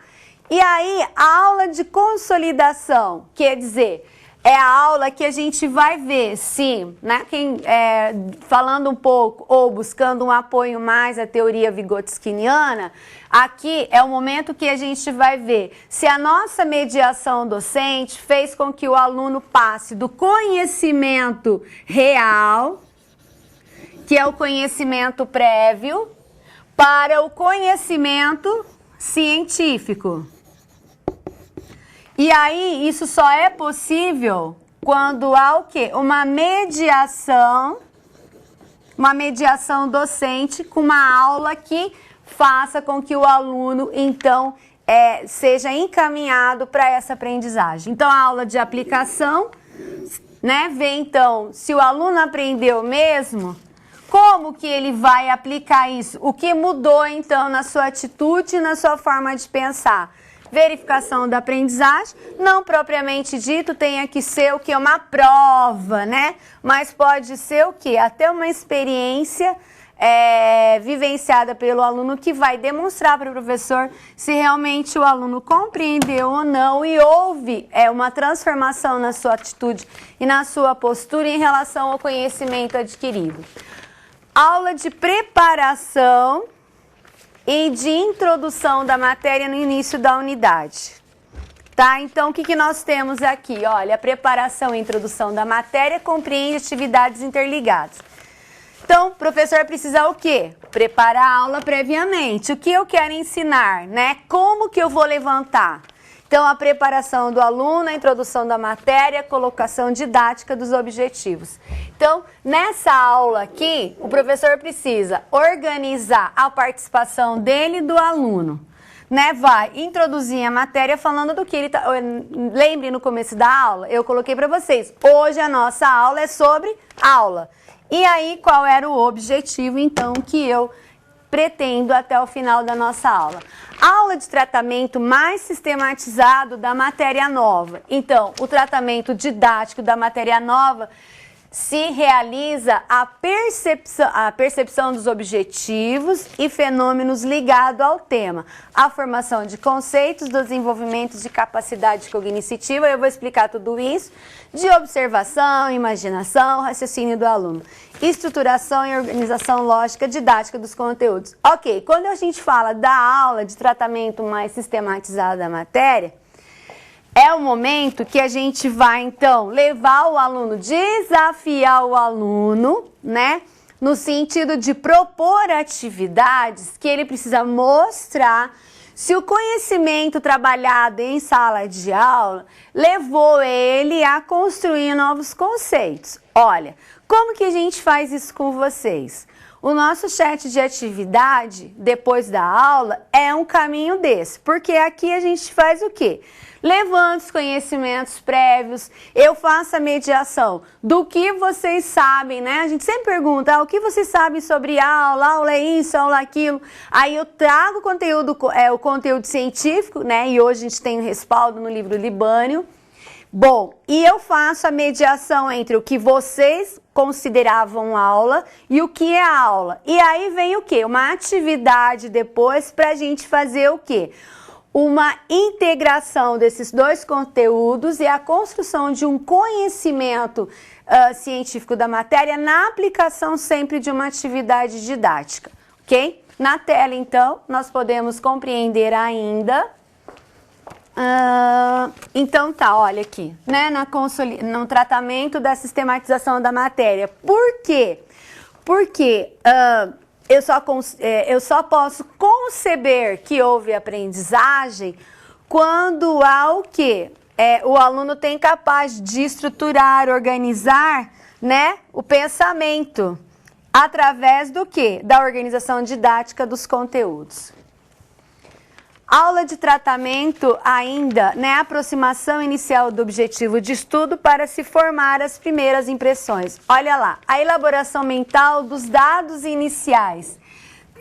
[SPEAKER 1] E aí, a aula de consolidação, quer dizer, é a aula que a gente vai ver se, né, falando um pouco ou buscando um apoio mais à teoria vygotskiniana, aqui é o momento que a gente vai ver se a nossa mediação docente fez com que o aluno passe do conhecimento real, que é o conhecimento prévio, para o conhecimento científico. E aí, isso só é possível quando há o quê? Uma mediação docente com uma aula que faça com que o aluno, então, seja encaminhado para essa aprendizagem. Então, a aula de aplicação, né? Vê, então, se o aluno aprendeu mesmo, como que ele vai aplicar isso? O que mudou, então, na sua atitude e na sua forma de pensar? verificação da aprendizagem, não propriamente dito tenha que ser o que? Uma prova, né? Mas pode ser o que? Até uma experiência vivenciada pelo aluno que vai demonstrar para o professor se realmente o aluno compreendeu ou não e houve uma transformação na sua atitude e na sua postura em relação ao conhecimento adquirido. Aula de preparação e de introdução da matéria no início da unidade. Tá? Então, o que nós temos aqui? Olha, a preparação e introdução da matéria compreende atividades interligadas. Então, o professor precisa o quê? Preparar a aula previamente. O que eu quero ensinar, né? Como que eu vou levantar? Então, a preparação do aluno, a introdução da matéria, a colocação didática dos objetivos. Então, nessa aula aqui, o professor precisa organizar a participação dele e do aluno. Né? Vai introduzir a matéria falando do que ele tá... Lembre, no começo da aula, eu coloquei para vocês. Hoje a nossa aula é sobre aula. E aí, qual era o objetivo, então, que eu pretendo até o final da nossa aula? Aula de tratamento mais sistematizado da matéria nova. Então, o tratamento didático da matéria nova se realiza a percepção dos objetivos e fenômenos ligados ao tema, a formação de conceitos, desenvolvimento de capacidade cognitiva, eu vou explicar tudo isso, de observação, imaginação, raciocínio do aluno, estruturação e organização lógica didática dos conteúdos. Ok, quando a gente fala da aula de tratamento mais sistematizado da matéria, é o momento que a gente vai, então, levar o aluno, desafiar o aluno, né? No sentido de propor atividades que ele precisa mostrar se o conhecimento trabalhado em sala de aula levou ele a construir novos conceitos. Olha, como que a gente faz isso com vocês? O nosso chat de atividade, depois da aula, é um caminho desse, porque aqui a gente faz o quê? Levando os conhecimentos prévios, eu faço a mediação do que vocês sabem, né? A gente sempre pergunta, o que vocês sabem sobre aula é isso, aula é aquilo. Aí eu trago o conteúdo científico, né? E hoje a gente tem um respaldo no livro Libânio. Bom, e eu faço a mediação entre o que vocês consideravam aula e o que é aula. E aí vem o quê? Uma atividade depois para a gente fazer o quê? Uma integração desses dois conteúdos e a construção de um conhecimento científico da matéria na aplicação sempre de uma atividade didática, ok? Na tela, então, nós podemos compreender ainda. Então tá, olha aqui, né? No tratamento da sistematização da matéria. Por quê? Porque eu só posso conceber que houve aprendizagem quando há o quê? O aluno tem capaz de estruturar, organizar, né, o pensamento através do quê? Da organização didática dos conteúdos. Aula de tratamento ainda, né, aproximação inicial do objetivo de estudo para se formar as primeiras impressões. Olha lá, a elaboração mental dos dados iniciais,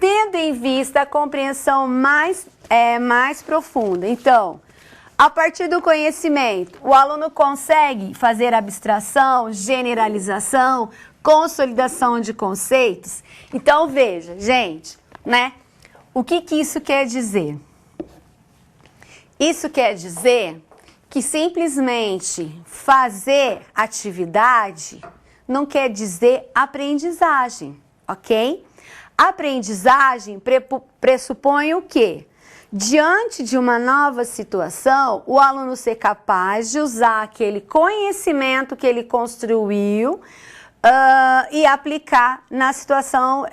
[SPEAKER 1] tendo em vista a compreensão mais profunda. Então, a partir do conhecimento, o aluno consegue fazer abstração, generalização, consolidação de conceitos. Então, veja, gente, né, o que isso quer dizer? Isso quer dizer que simplesmente fazer atividade não quer dizer aprendizagem, ok? Aprendizagem pressupõe o quê? Diante de uma nova situação, o aluno ser capaz de usar aquele conhecimento que ele construiu e aplicar na situação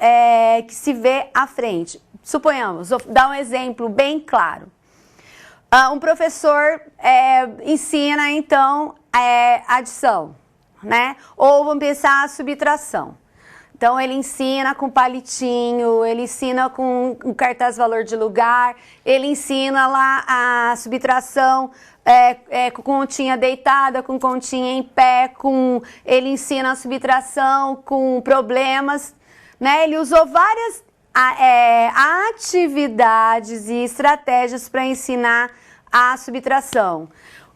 [SPEAKER 1] que se vê à frente. Suponhamos, vou dar um exemplo bem claro. Um professor ensina, então, adição, né? Ou vamos pensar a subtração. Então, ele ensina com palitinho, ele ensina com um cartaz valor de lugar, ele ensina lá a subtração com continha deitada, com continha em pé, ele ensina a subtração com problemas, né? Ele usou várias atividades e estratégias para ensinar a subtração.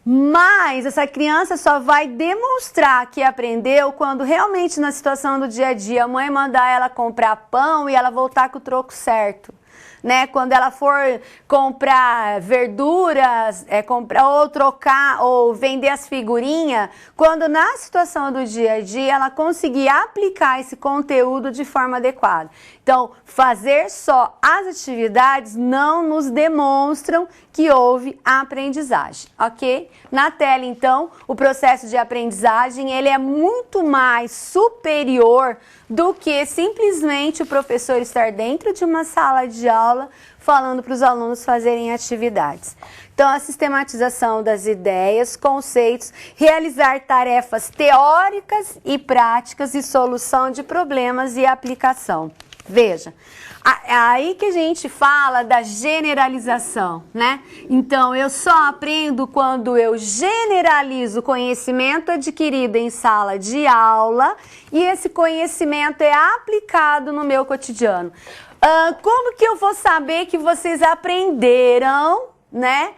[SPEAKER 1] Mas essa criança só vai demonstrar que aprendeu quando realmente na situação do dia a dia a mãe mandar ela comprar pão e ela voltar com o troco certo. Né? Quando ela for comprar verduras, comprar ou trocar ou vender as figurinhas, quando na situação do dia a dia ela conseguir aplicar esse conteúdo de forma adequada. Então, fazer só as atividades não nos demonstram que houve a aprendizagem, ok? Na tela, então, o processo de aprendizagem ele é muito mais superior do que simplesmente o professor estar dentro de uma sala de aula falando para os alunos fazerem atividades. Então, a sistematização das ideias, conceitos, realizar tarefas teóricas e práticas e solução de problemas e aplicação. Veja, é aí que a gente fala da generalização, né? Então, eu só aprendo quando eu generalizo o conhecimento adquirido em sala de aula e esse conhecimento é aplicado no meu cotidiano. Como que eu vou saber que vocês aprenderam, né?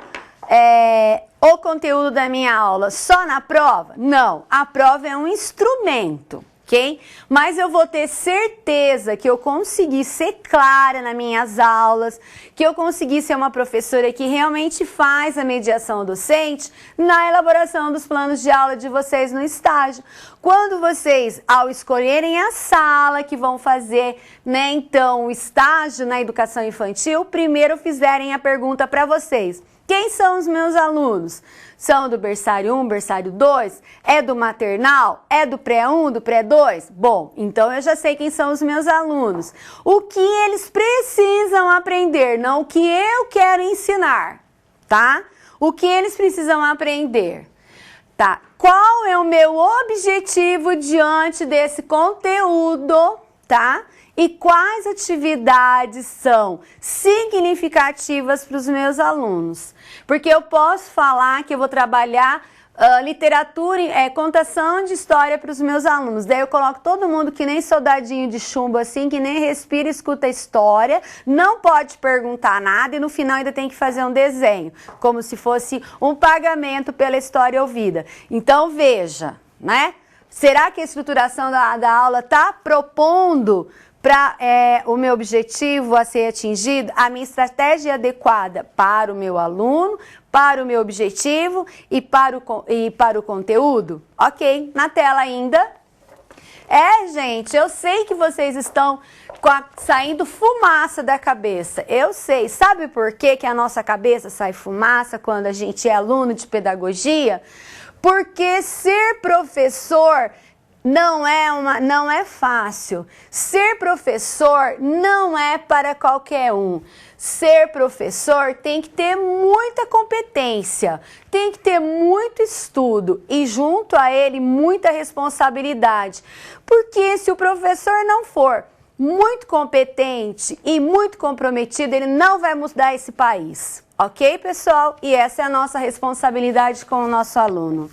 [SPEAKER 1] O conteúdo da minha aula só na prova? Não, a prova é um instrumento. Okay? Mas eu vou ter certeza que eu consegui ser clara nas minhas aulas, que eu consegui ser uma professora que realmente faz a mediação docente na elaboração dos planos de aula de vocês no estágio. Quando vocês, ao escolherem a sala que vão fazer, né, então, o estágio na educação infantil, primeiro fizerem a pergunta para vocês. Quem são os meus alunos? São do berçário 1, berçário 2? É do maternal? É do pré-1, do pré-2? Bom, então eu já sei quem são os meus alunos. O que eles precisam aprender, não o que eu quero ensinar, tá? O que eles precisam aprender, tá? Qual é o meu objetivo diante desse conteúdo, tá? E quais atividades são significativas para os meus alunos? Porque eu posso falar que eu vou trabalhar literatura, contação de história para os meus alunos. Daí eu coloco todo mundo que nem soldadinho de chumbo assim, que nem respira e escuta a história, não pode perguntar nada e no final ainda tem que fazer um desenho, como se fosse um pagamento pela história ouvida. Então veja, né? Será que a estruturação da aula está propondo para o meu objetivo a ser atingido, a minha estratégia adequada para o meu aluno, para o meu objetivo e para o conteúdo? Ok, na tela ainda. Gente, eu sei que vocês estão saindo fumaça da cabeça. Eu sei. Sabe por que a nossa cabeça sai fumaça quando a gente é aluno de pedagogia? Porque ser professor não é fácil. Ser professor não é para qualquer um. Ser professor tem que ter muita competência, tem que ter muito estudo e junto a ele muita responsabilidade. Porque se o professor não for muito competente e muito comprometido, ele não vai mudar esse país. Ok, pessoal? E essa é a nossa responsabilidade com o nosso aluno.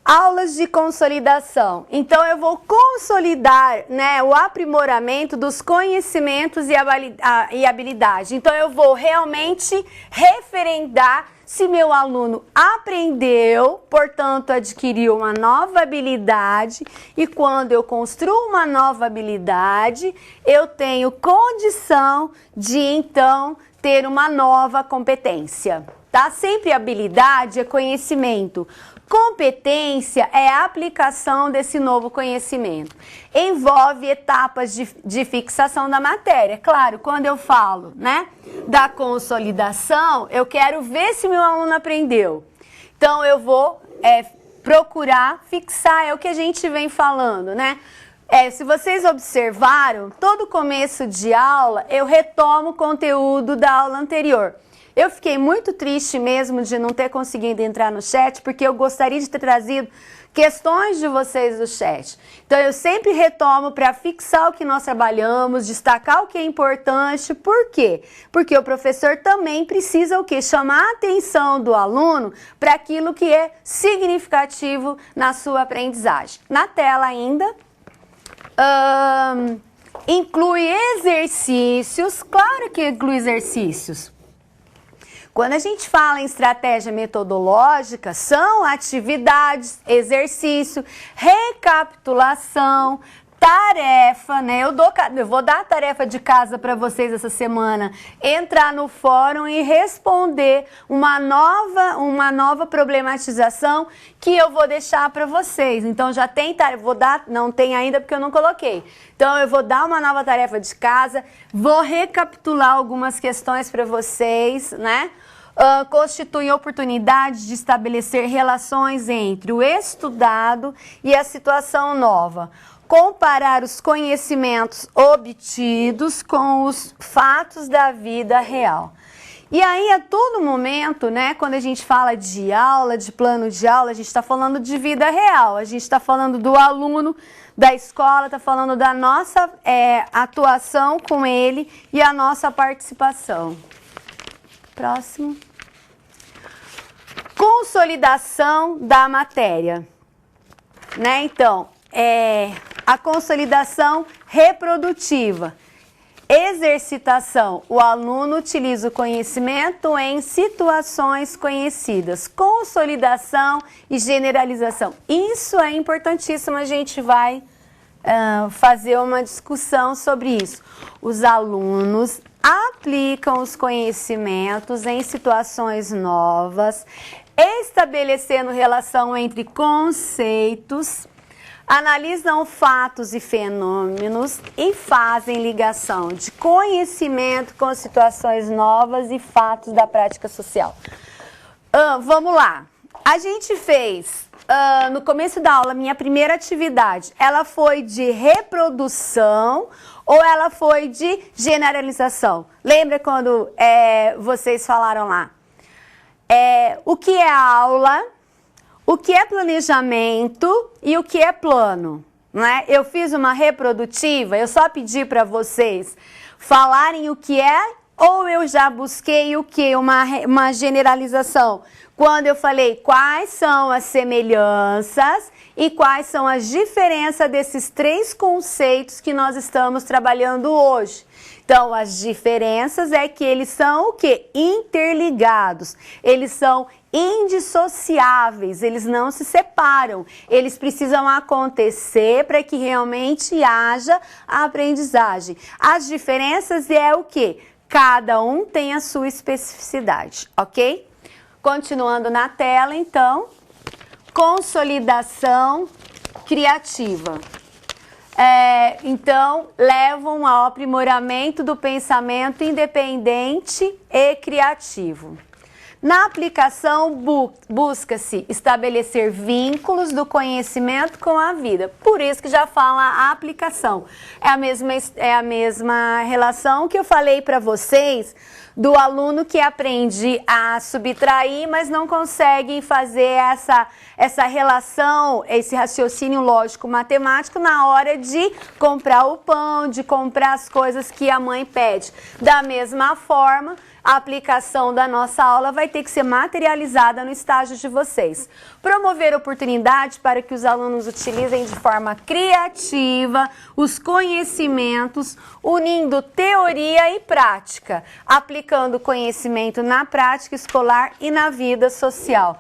[SPEAKER 1] Aulas de consolidação. Então, eu vou consolidar, né, o aprimoramento dos conhecimentos e habilidade. Então, eu vou realmente referendar se meu aluno aprendeu, portanto, adquiriu uma nova habilidade. E quando eu construo uma nova habilidade, eu tenho condição de, então, ter uma nova competência. Tá? Sempre habilidade é conhecimento. Competência é a aplicação desse novo conhecimento. Envolve etapas de fixação da matéria. Claro, quando eu falo, né, da consolidação, eu quero ver se meu aluno aprendeu. Então, eu vou procurar fixar, é o que a gente vem falando, né? Se vocês observaram, todo começo de aula, eu retomo o conteúdo da aula anterior. Eu fiquei muito triste mesmo de não ter conseguido entrar no chat, porque eu gostaria de ter trazido questões de vocês do chat. Então, eu sempre retomo para fixar o que nós trabalhamos, destacar o que é importante. Por quê? Porque o professor também precisa o quê? Chamar a atenção do aluno para aquilo que é significativo na sua aprendizagem. Na tela ainda, inclui exercícios. Claro que inclui exercícios. Quando a gente fala em estratégia metodológica, são atividades, exercício, recapitulação, tarefa, né? Eu vou dar a tarefa de casa para vocês essa semana, entrar no fórum e responder uma nova problematização que eu vou deixar para vocês. Então já tem tarefa, não tem ainda porque eu não coloquei. Então eu vou dar uma nova tarefa de casa, vou recapitular algumas questões para vocês, né? Constitui oportunidade de estabelecer relações entre o estudado e a situação nova. Comparar os conhecimentos obtidos com os fatos da vida real. E aí, a todo momento, né, quando a gente fala de aula, de plano de aula, a gente está falando de vida real, a gente está falando do aluno, da escola, está falando da nossa atuação com ele e a nossa participação. Próximo. Consolidação da matéria. Né, então, a consolidação reprodutiva. Exercitação. O aluno utiliza o conhecimento em situações conhecidas. Consolidação e generalização. Isso é importantíssimo, a gente vai fazer uma discussão sobre isso. Os alunos aplicam os conhecimentos em situações novas, estabelecendo relação entre conceitos, analisam fatos e fenômenos e fazem ligação de conhecimento com situações novas e fatos da prática social. Vamos lá. A gente fez, no começo da aula, minha primeira atividade, ela foi de reprodução ou ela foi de generalização? Lembra quando vocês falaram lá? O que é aula? O que é planejamento e o que é plano, né? Eu fiz uma reprodutiva, eu só pedi para vocês falarem o que é, ou eu já busquei o que? Uma generalização. Quando eu falei quais são as semelhanças e quais são as diferenças desses três conceitos que nós estamos trabalhando hoje. Então, as diferenças é que eles são o quê? Interligados. Eles são indissociáveis, eles não se separam. Eles precisam acontecer para que realmente haja a aprendizagem. As diferenças é o quê? Cada um tem a sua especificidade, ok? Continuando na tela, então, consolidação criativa. Então, levam ao aprimoramento do pensamento independente e criativo. Na aplicação, busca-se estabelecer vínculos do conhecimento com a vida. Por isso que já fala a aplicação. É a mesma relação que eu falei para vocês do aluno que aprende a subtrair, mas não consegue fazer essa relação, esse raciocínio lógico-matemático na hora de comprar o pão, de comprar as coisas que a mãe pede. Da mesma forma, a aplicação da nossa aula vai ter que ser materializada no estágio de vocês. Promover oportunidade para que os alunos utilizem de forma criativa os conhecimentos, unindo teoria e prática, aplicando conhecimento na prática escolar e na vida social.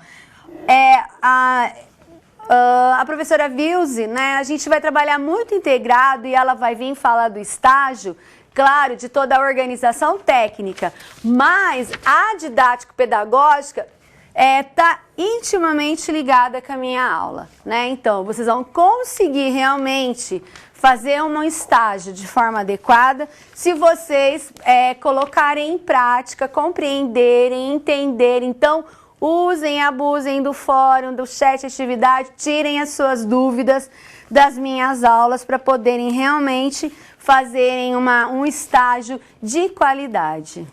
[SPEAKER 1] A professora Vilze, né, a gente vai trabalhar muito integrado e ela vai vir falar do estágio, claro, de toda a organização técnica, mas a didático-pedagógica está intimamente ligada com a minha aula, né? Então, vocês vão conseguir realmente fazer um estágio de forma adequada se vocês colocarem em prática, compreenderem, entenderem. Então, usem, abusem do fórum, do chat atividade, tirem as suas dúvidas das minhas aulas para poderem realmente fazerem um estágio de qualidade.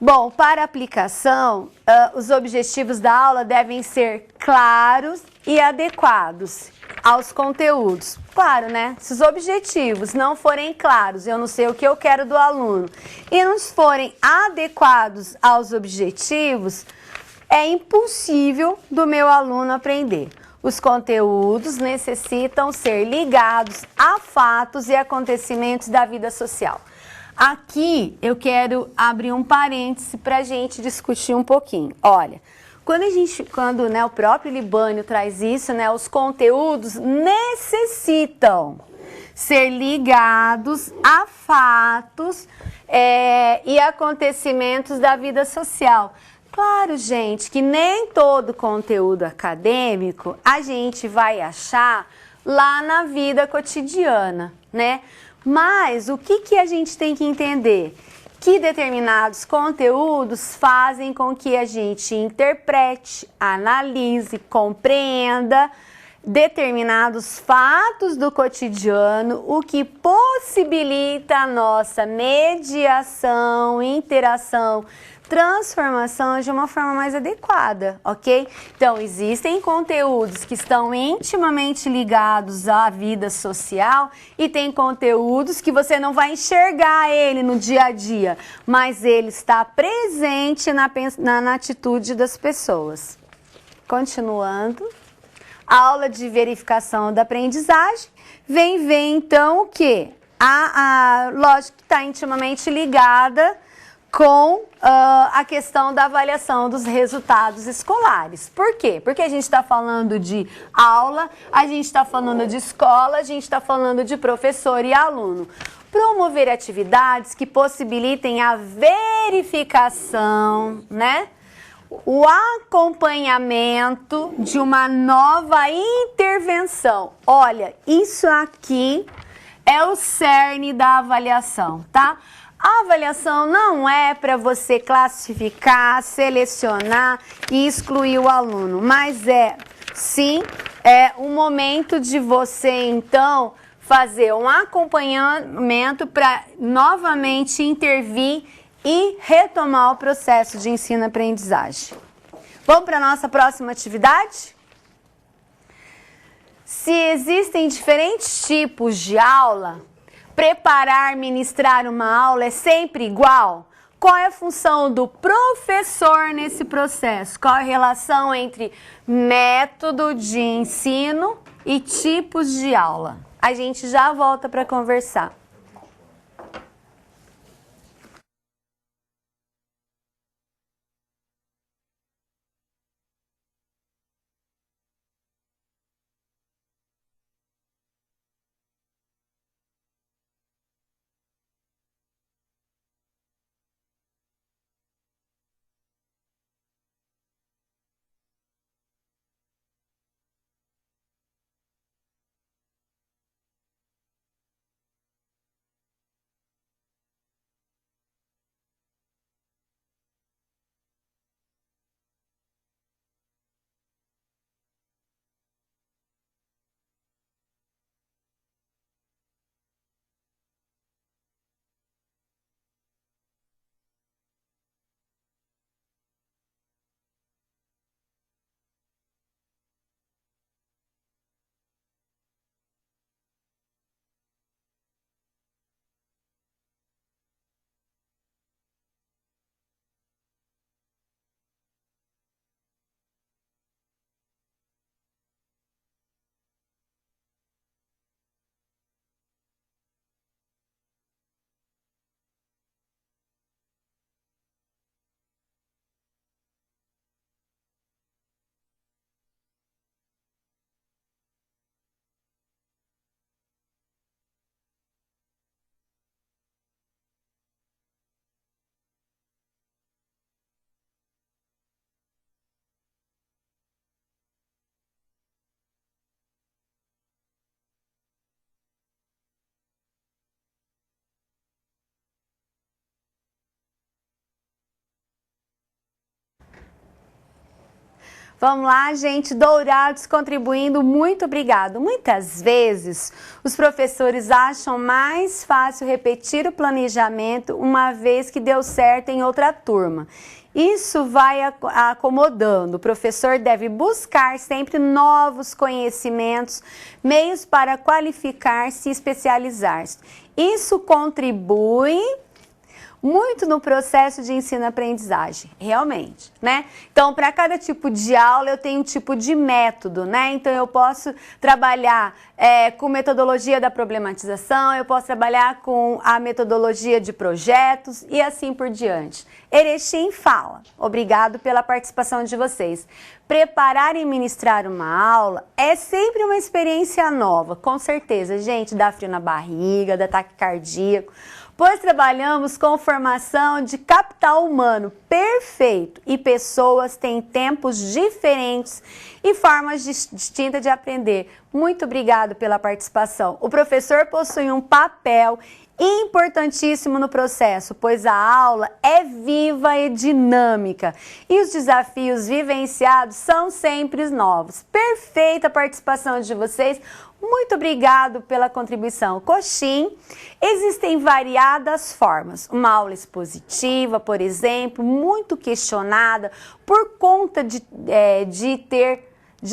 [SPEAKER 1] Bom, para aplicação, os objetivos da aula devem ser claros e adequados aos conteúdos. Claro, né? Se os objetivos não forem claros, eu não sei o que eu quero do aluno, e não forem adequados aos objetivos, é impossível do meu aluno aprender. Os conteúdos necessitam ser ligados a fatos e acontecimentos da vida social. Aqui eu quero abrir um parêntese para a gente discutir um pouquinho. Olha, quando né, o próprio Libânio traz isso, né, os conteúdos necessitam ser ligados a fatos e acontecimentos da vida social. Claro, gente, que nem todo conteúdo acadêmico a gente vai achar lá na vida cotidiana, né? Mas o que a gente tem que entender? Que determinados conteúdos fazem com que a gente interprete, analise, compreenda determinados fatos do cotidiano, o que possibilita a nossa mediação, interação, transformação de uma forma mais adequada, ok? Então, existem conteúdos que estão intimamente ligados à vida social e tem conteúdos que você não vai enxergar ele no dia a dia, mas ele está presente na atitude das pessoas. Continuando. A aula de verificação da aprendizagem vem ver então o quê? Lógico que está intimamente ligada com a questão da avaliação dos resultados escolares. Por quê? Porque a gente está falando de aula, a gente está falando de escola, a gente está falando de professor e aluno. Promover atividades que possibilitem a verificação, né? O acompanhamento de uma nova intervenção. Olha, isso aqui é o cerne da avaliação, tá? A avaliação não é para você classificar, selecionar e excluir o aluno, mas sim, um momento de você, então, fazer um acompanhamento para novamente intervir e retomar o processo de ensino-aprendizagem. Vamos para a nossa próxima atividade? Se existem diferentes tipos de aula, preparar, ministrar uma aula é sempre igual? Qual é a função do professor nesse processo? Qual é a relação entre método de ensino e tipos de aula? A gente já volta para conversar. Vamos lá, gente, Dourados contribuindo, muito obrigado. Muitas vezes os professores acham mais fácil repetir o planejamento uma vez que deu certo em outra turma. Isso vai acomodando. O professor deve buscar sempre novos conhecimentos, meios para qualificar-se e especializar-se. Isso contribui muito no processo de ensino-aprendizagem, realmente, né? Então, para cada tipo de aula, eu tenho um tipo de método, né? Então, eu posso trabalhar com metodologia da problematização, eu posso trabalhar com a metodologia de projetos e assim por diante. Erechim fala. Obrigado pela participação de vocês. Preparar e ministrar uma aula é sempre uma experiência nova, com certeza, gente, dá frio na barriga, dá ataque cardíaco, pois trabalhamos com formação de capital humano perfeito e pessoas têm tempos diferentes e formas distintas de aprender. Muito obrigado pela participação. O professor possui um papel importantíssimo no processo, pois a aula é viva e dinâmica e os desafios vivenciados são sempre novos. Perfeita participação de vocês. Muito obrigado pela contribuição. Coxim, existem variadas formas. Uma aula expositiva, por exemplo, muito questionada por conta de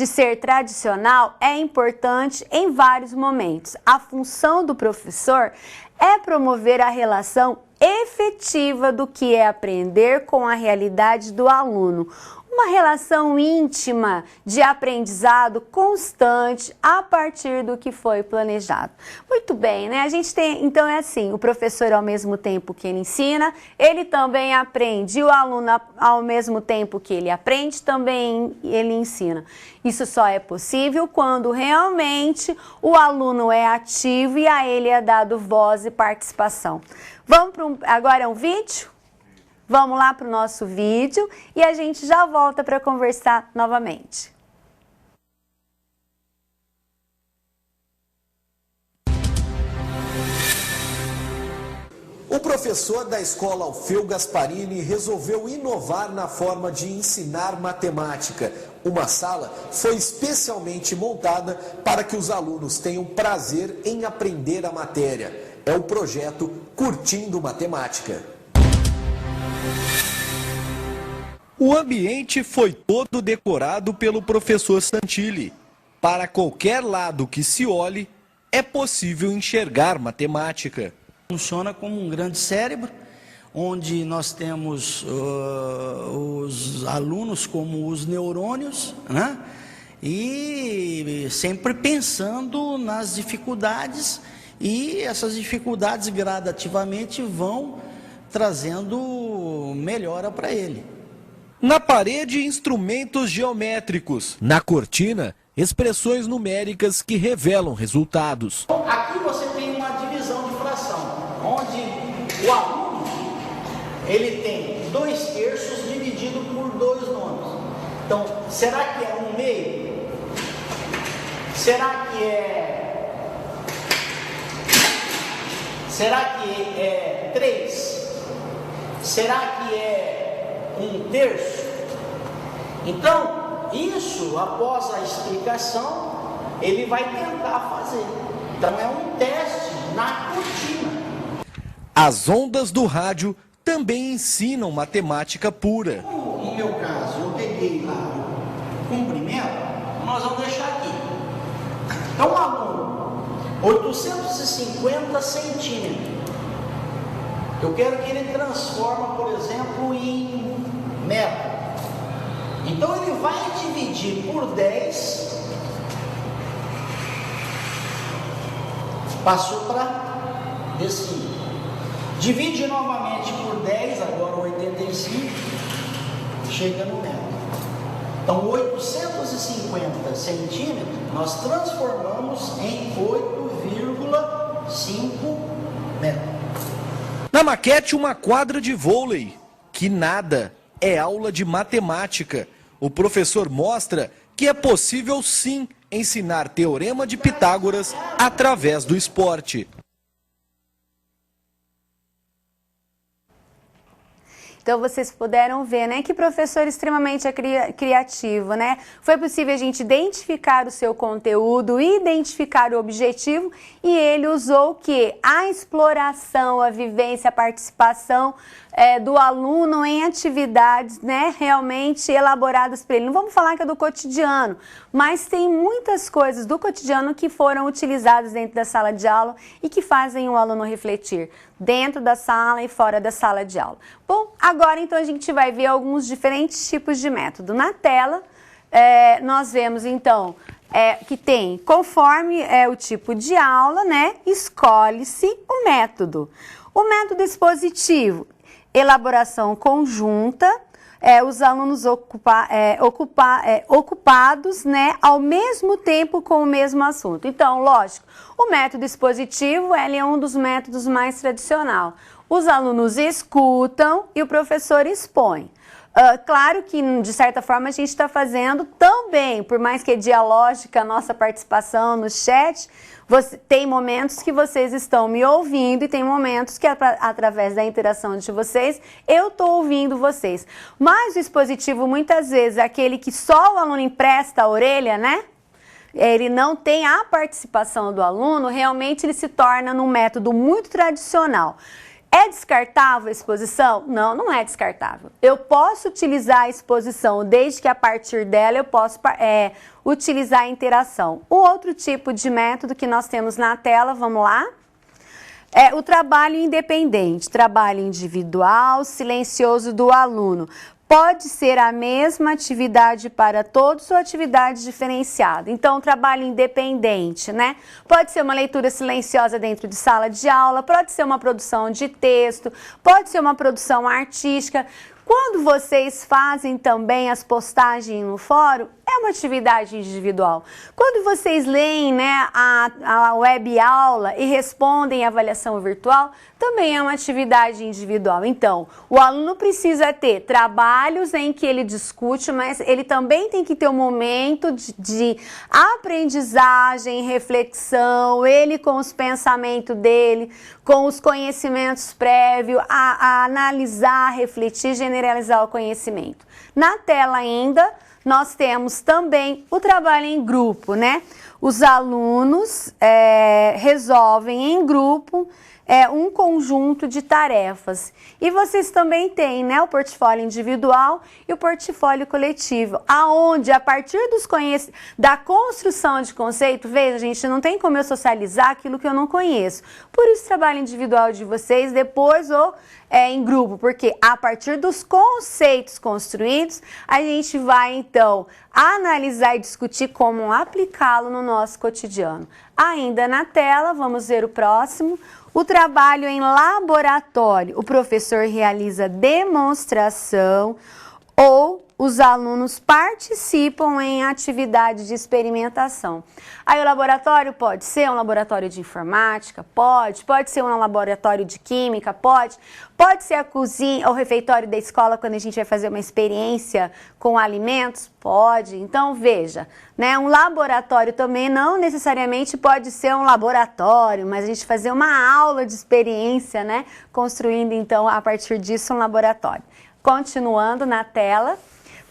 [SPEAKER 1] ser tradicional, é importante em vários momentos. A função do professor é promover a relação efetiva do que é aprender com a realidade do aluno. Uma relação íntima de aprendizado constante a partir do que foi planejado. Muito bem, né? A gente tem, então é assim, o professor ao mesmo tempo que ele ensina, ele também aprende, e o aluno ao mesmo tempo que ele aprende, também ele ensina. Isso só é possível quando realmente o aluno é ativo e a ele é dado voz e participação. Vamos para agora um vídeo? Vamos lá para o nosso vídeo e a gente já volta para conversar novamente.
[SPEAKER 9] O professor da escola Alfeu Gasparini resolveu inovar na forma de ensinar matemática. Uma sala foi especialmente montada para que os alunos tenham prazer em aprender a matéria. É o projeto Curtindo Matemática.
[SPEAKER 10] O ambiente foi todo decorado pelo professor Santilli. Para qualquer lado que se olhe, é possível enxergar matemática.
[SPEAKER 11] Funciona como um grande cérebro, onde nós temos os alunos como os neurônios, né? E sempre pensando nas dificuldades, e essas dificuldades gradativamente vão trazendo melhora para ele.
[SPEAKER 10] Na parede, instrumentos geométricos. Na cortina, expressões numéricas que revelam resultados.
[SPEAKER 11] Aqui você tem uma divisão de fração, onde o aluno ele tem 2/3 dividido por 2 nonos. Então, será que é 1/2? Será que é 3? Será que é 1/3? Então, isso, após a explicação, ele vai tentar fazer. Então, é um teste na cortina.
[SPEAKER 10] As ondas do rádio também ensinam matemática pura.
[SPEAKER 11] No meu caso, eu peguei lá o comprimento, nós vamos deixar aqui. Então, o aluno, 850 centímetros. Eu quero que ele transforme, por exemplo, em metro. Então, ele vai dividir por 10, passou para decímetro. Divide novamente por 10, agora 85, chega no metro. Então, 850 centímetros, nós transformamos em 8,5 metros.
[SPEAKER 10] Na maquete, uma quadra de vôlei. Que nada, é aula de matemática. O professor mostra que é possível sim ensinar teorema de Pitágoras através do esporte.
[SPEAKER 1] Então, vocês puderam ver, né, que professor extremamente criativo, né? Foi possível a gente identificar o seu conteúdo, identificar o objetivo e ele usou o quê? A exploração, a vivência, a participação do aluno em atividades, né, realmente elaboradas para ele. Não vamos falar que é do cotidiano, mas tem muitas coisas do cotidiano que foram utilizadas dentro da sala de aula e que fazem o aluno refletir dentro da sala e fora da sala de aula. Bom, agora então a gente vai ver alguns diferentes tipos de método. Na tela, nós vemos então que tem, conforme o tipo de aula, né, escolhe-se o método. O método expositivo, elaboração conjunta, os alunos ocupados, né, ao mesmo tempo com o mesmo assunto. Então, lógico, o método expositivo ele é um dos métodos mais tradicional. Os alunos escutam e o professor expõe. Claro que, de certa forma, a gente está fazendo também, por mais que é dialógica a nossa participação no chat, tem momentos que vocês estão me ouvindo e tem momentos que, através da interação de vocês, eu estou ouvindo vocês. Mas o expositivo, muitas vezes, é aquele que só o aluno empresta a orelha, né? Ele não tem a participação do aluno, realmente ele se torna num método muito tradicional. É descartável a exposição? Não, não é descartável. Eu posso utilizar a exposição, desde que a partir dela eu posso utilizar a interação. O outro tipo de método que nós temos na tela, vamos lá, é o trabalho independente, trabalho individual, silencioso do aluno. Pode ser a mesma atividade para todos ou atividade diferenciada. Então, trabalho independente, né? Pode ser uma leitura silenciosa dentro de sala de aula, pode ser uma produção de texto, pode ser uma produção artística. Quando vocês fazem também as postagens no fórum, é uma atividade individual. Quando vocês leem, né, a web aula e respondem a avaliação virtual, também é uma atividade individual. Então, o aluno precisa ter trabalhos em que ele discute, mas ele também tem que ter um momento de aprendizagem, reflexão, ele com os pensamentos dele, com os conhecimentos prévios, a analisar, refletir, generalizar o conhecimento. Na tela ainda, nós temos também o trabalho em grupo, né? Os alunos resolvem em grupo um conjunto de tarefas. E vocês também têm, né, o portfólio individual e o portfólio coletivo, aonde a partir da construção de conceito, veja, gente, não tem como eu socializar aquilo que eu não conheço. Por isso, o trabalho individual de vocês, depois em grupo, porque a partir dos conceitos construídos, a gente vai, então, analisar e discutir como aplicá-lo no nosso cotidiano. Ainda na tela, vamos ver o próximo. O trabalho em laboratório, o professor realiza demonstração ou os alunos participam em atividade de experimentação. Aí o laboratório pode ser um laboratório de informática, pode ser um laboratório de química, pode ser a cozinha, o refeitório da escola quando a gente vai fazer uma experiência com alimentos, pode. Então veja, né, um laboratório também não necessariamente pode ser um laboratório, mas a gente fazer uma aula de experiência, né, construindo então a partir disso um laboratório. Continuando na tela.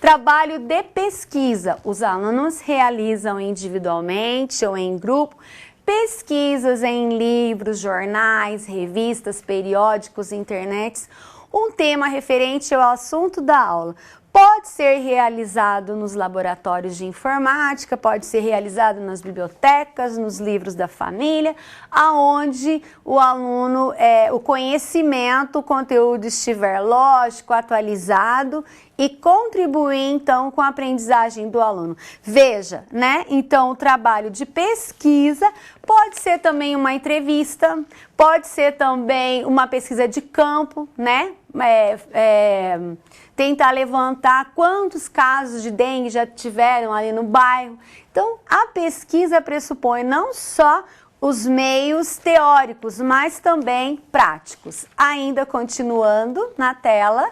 [SPEAKER 1] Trabalho de pesquisa. Os alunos realizam individualmente ou em grupo pesquisas em livros, jornais, revistas, periódicos, internets, um tema referente ao assunto da aula. Pode ser realizado nos laboratórios de informática, pode ser realizado nas bibliotecas, nos livros da família, aonde o aluno, o conhecimento, o conteúdo estiver lógico, atualizado e contribuir, então, com a aprendizagem do aluno. Veja, né? Então, o trabalho de pesquisa pode ser também uma entrevista, pode ser também uma pesquisa de campo, né? Tentar levantar quantos casos de dengue já tiveram ali no bairro. Então, a pesquisa pressupõe não só os meios teóricos, mas também práticos. Ainda continuando na tela,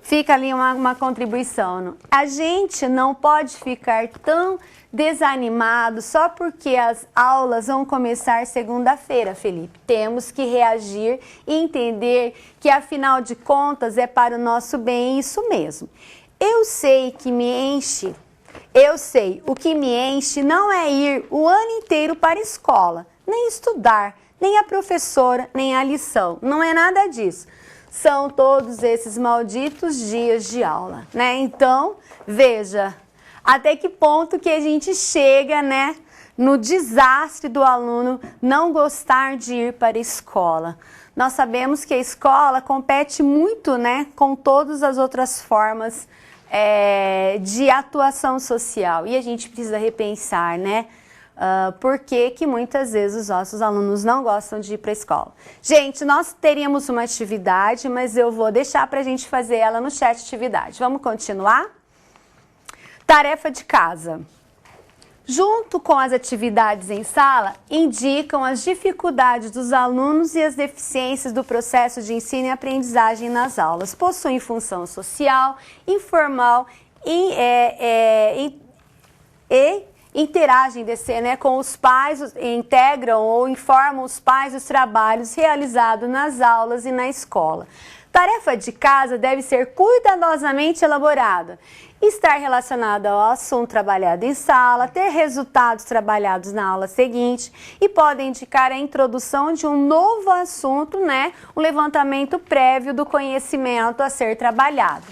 [SPEAKER 1] fica ali uma contribuição. A gente não pode ficar tão desanimado só porque as aulas vão começar segunda-feira, Felipe. Temos que reagir e entender que, afinal de contas, é para o nosso bem, isso mesmo. Eu sei que me enche, o que me enche não é ir o ano inteiro para a escola, nem estudar, nem a professora, nem a lição. Não é nada disso. são todos esses malditos dias de aula, né? Então, veja, até que ponto que a gente chega, né, no desastre do aluno não gostar de ir para a escola. Nós sabemos que a escola compete muito, né, com todas as outras formas de atuação social. E a gente precisa repensar, né, por que que muitas vezes os nossos alunos não gostam de ir para a escola. Gente, nós teríamos uma atividade, mas eu vou deixar para a gente fazer ela no chat atividade. Vamos continuar? Tarefa de casa. Junto com as atividades em sala, indicam as dificuldades dos alunos e as deficiências do processo de ensino e aprendizagem nas aulas. Possuem função social, informal e interagem com os pais, integram ou informam os pais dos trabalhos realizados nas aulas e na escola. Tarefa de casa deve ser cuidadosamente elaborada, estar relacionada ao assunto trabalhado em sala, ter resultados trabalhados na aula seguinte e pode indicar a introdução de um novo assunto, né? Um levantamento prévio do conhecimento a ser trabalhado.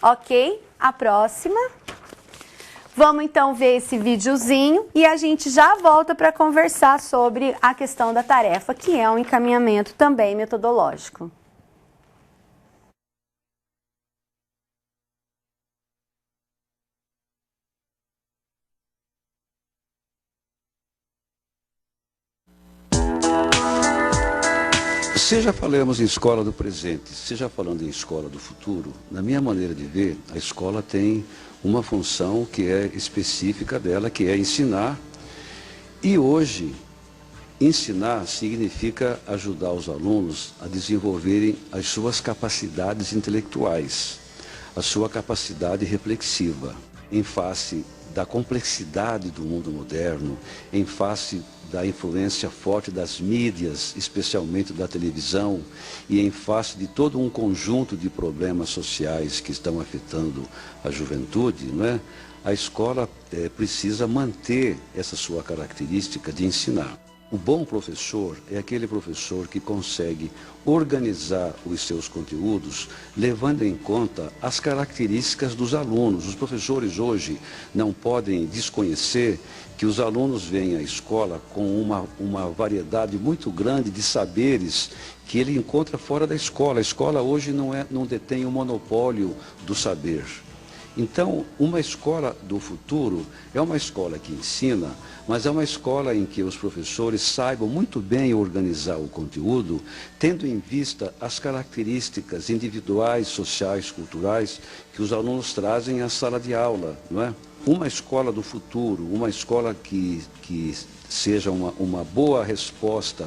[SPEAKER 1] Ok? A próxima. Vamos então ver esse videozinho e a gente já volta para conversar sobre a questão da tarefa, que é um encaminhamento também metodológico.
[SPEAKER 12] Seja falamos em escola do presente, seja falando em escola do futuro, na minha maneira de ver, a escola tem uma função que é específica dela, que é ensinar. E hoje, ensinar significa ajudar os alunos a desenvolverem as suas capacidades intelectuais, a sua capacidade reflexiva, em face da complexidade do mundo moderno, em face da influência forte das mídias, especialmente da televisão, e em face de todo um conjunto de problemas sociais que estão afetando a juventude, não é? A escola precisa manter essa sua característica de ensinar. O bom professor é aquele professor que consegue organizar os seus conteúdos, levando em conta as características dos alunos. Os professores hoje não podem desconhecer que os alunos vêm à escola com uma variedade muito grande de saberes que ele encontra fora da escola. A escola hoje não detém o monopólio do saber. Então, uma escola do futuro é uma escola que ensina, mas é uma escola em que os professores saibam muito bem organizar o conteúdo, tendo em vista as características individuais, sociais, culturais que os alunos trazem à sala de aula, não é? Uma escola do futuro, uma escola que seja uma boa resposta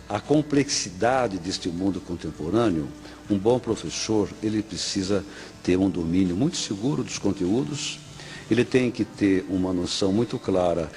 [SPEAKER 12] à complexidade deste mundo contemporâneo. Um bom professor, ele precisa ter um domínio muito seguro dos conteúdos, ele tem que ter uma noção muito clara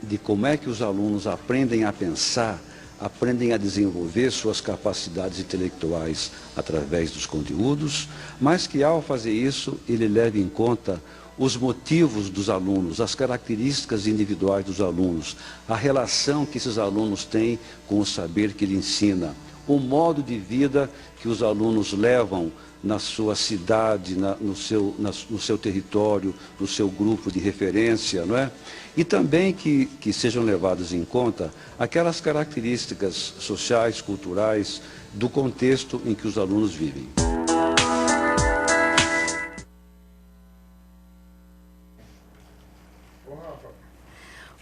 [SPEAKER 12] de como é que os alunos aprendem a pensar, aprendem a desenvolver suas capacidades intelectuais através dos conteúdos, mas que ao fazer isso, ele leve em conta os motivos dos alunos, as características individuais dos alunos, a relação que esses alunos têm com o saber que ele ensina, o modo de vida que os alunos levam na sua cidade, no seu território, no seu grupo de referência, não é? E também que sejam levadas em conta aquelas características sociais, culturais, do contexto em que os alunos vivem.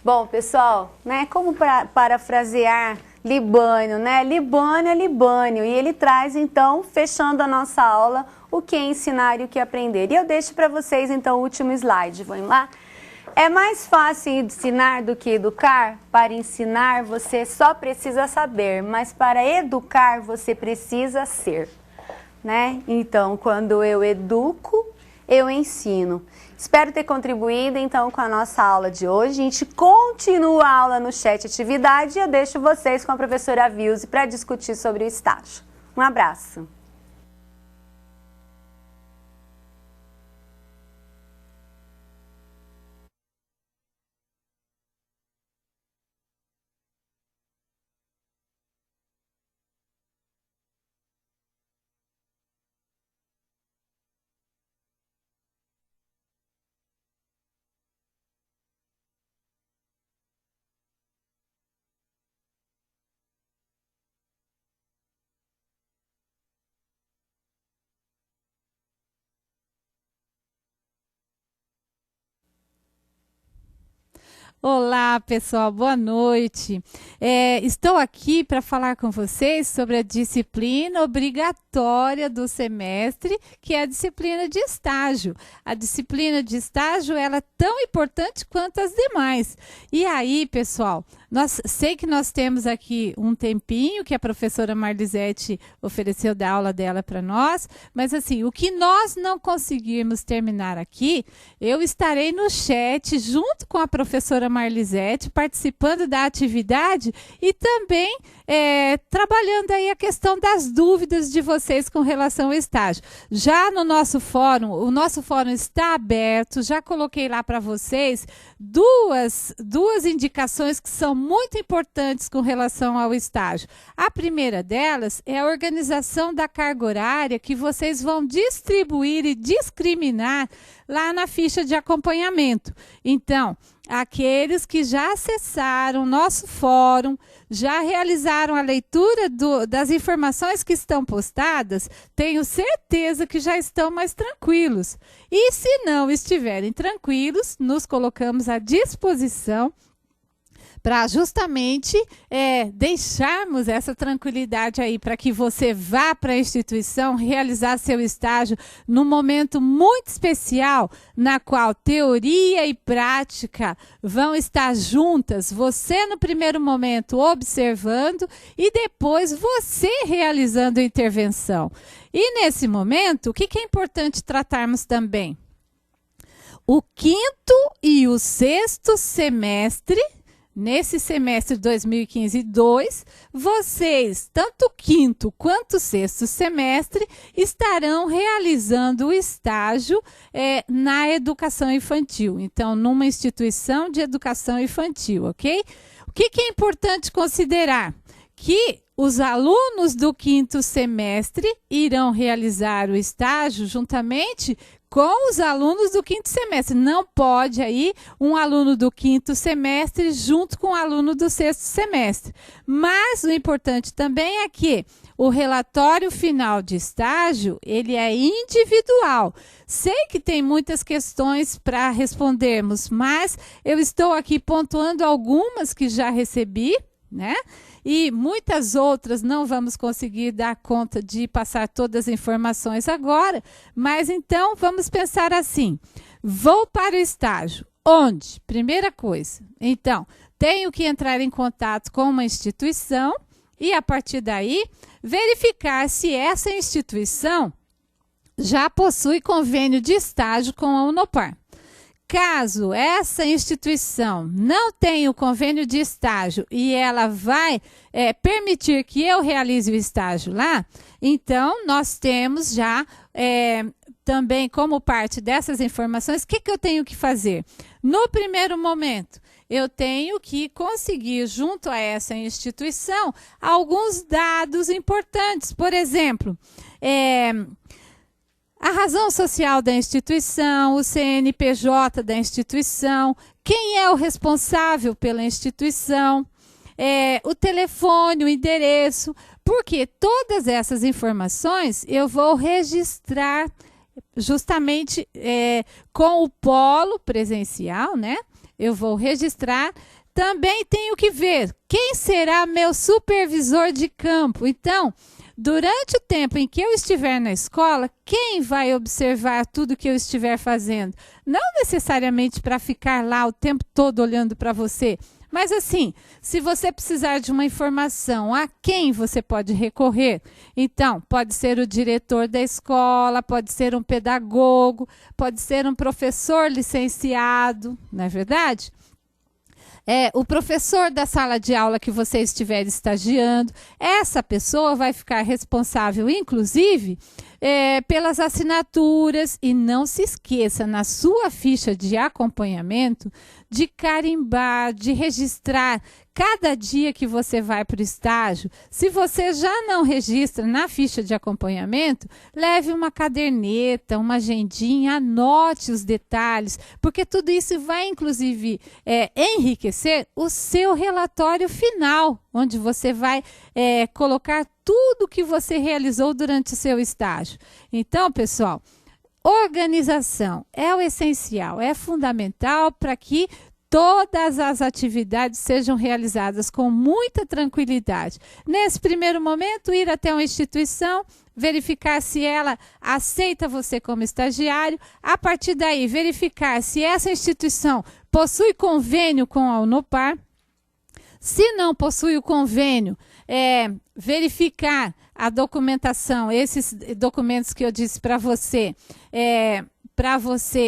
[SPEAKER 1] Bom, pessoal, né, como parafrasear Libânio, né? Libânio é Libânio, e ele traz, então, fechando a nossa aula, o que é ensinar e o que é aprender. E eu deixo para vocês, então, o último slide. Vamos lá? É mais fácil ensinar do que educar? Para ensinar, você só precisa saber, mas para educar, você precisa ser, né? Então, quando eu educo, eu ensino. Espero ter contribuído, então, com a nossa aula de hoje. A gente continua a aula no chat atividade e eu deixo vocês com a professora Vilse para discutir sobre o estágio. Um abraço.
[SPEAKER 13] Olá, pessoal, boa noite. Estou aqui para falar com vocês sobre a disciplina obrigatória do semestre, que é a disciplina de estágio. A disciplina de estágio ela é tão importante quanto as demais. E aí, pessoal, sei que nós temos aqui um tempinho que a professora Marlisete ofereceu da aula dela para nós, mas assim, o que nós não conseguirmos terminar aqui, eu estarei no chat junto com a professora Marlisete, participando da atividade e também trabalhando aí a questão das dúvidas de vocês com relação ao estágio. Já no nosso fórum, o nosso fórum está aberto, já coloquei lá para vocês duas indicações que são muito importantes com relação ao estágio. A primeira delas é a organização da carga horária que vocês vão distribuir e discriminar lá na ficha de acompanhamento. Então, aqueles que já acessaram nosso fórum, já realizaram a leitura das informações que estão postadas, tenho certeza que já estão mais tranquilos. E se não estiverem tranquilos, nos colocamos à disposição para justamente deixarmos essa tranquilidade aí para que você vá para a instituição realizar seu estágio num momento muito especial, na qual teoria e prática vão estar juntas, você no primeiro momento observando e depois você realizando a intervenção. E nesse momento, o que é importante tratarmos também? O 5º e o 6º semestre. Nesse semestre 2015-2, vocês, tanto o 5º quanto o 6º semestre, estarão realizando o estágio na educação infantil. Então, numa instituição de educação infantil, ok? O que é importante considerar? Que os alunos do 5º semestre irão realizar o estágio juntamente com os alunos do 5º semestre. Não pode aí um aluno do 5º semestre junto com o aluno do 6º semestre. Mas o importante também é que o relatório final de estágio, ele é individual. Sei que tem muitas questões para respondermos, mas eu estou aqui pontuando algumas que já recebi, né? E muitas outras não vamos conseguir dar conta de passar todas as informações agora, mas então vamos pensar assim, vou para o estágio, onde? Primeira coisa, então, tenho que entrar em contato com uma instituição e a partir daí verificar se essa instituição já possui convênio de estágio com a Unopar. Caso essa instituição não tenha o convênio de estágio e ela vai permitir que eu realize o estágio lá, então nós temos já também como parte dessas informações, o que eu tenho que fazer? No primeiro momento, eu tenho que conseguir junto a essa instituição alguns dados importantes. Por exemplo, a razão social da instituição, o CNPJ da instituição, quem é o responsável pela instituição, o telefone, o endereço, porque todas essas informações eu vou registrar justamente com o polo presencial, né? Eu vou registrar. Também tenho que ver quem será meu supervisor de campo. Então, durante o tempo em que eu estiver na escola, quem vai observar tudo que eu estiver fazendo? Não necessariamente para ficar lá o tempo todo olhando para você, mas assim, se você precisar de uma informação, a quem você pode recorrer? Então, pode ser o diretor da escola, pode ser um pedagogo, pode ser um professor licenciado, não é verdade? O professor da sala de aula que você estiver estagiando, essa pessoa vai ficar responsável, inclusive, pelas assinaturas. E não se esqueça, na sua ficha de acompanhamento, de carimbar, de registrar cada dia que você vai para o estágio. Se você já não registra na ficha de acompanhamento, leve uma caderneta, uma agendinha, anote os detalhes, porque tudo isso vai, inclusive, enriquecer o seu relatório final, onde você vai colocar tudo que você realizou durante o seu estágio. Então, pessoal, organização é o essencial, é fundamental para que todas as atividades sejam realizadas com muita tranquilidade. Nesse primeiro momento, ir até uma instituição, verificar se ela aceita você como estagiário. A partir daí, verificar se essa instituição possui convênio com a Unopar. Se não possui o convênio, verificar a documentação, esses documentos que eu disse para você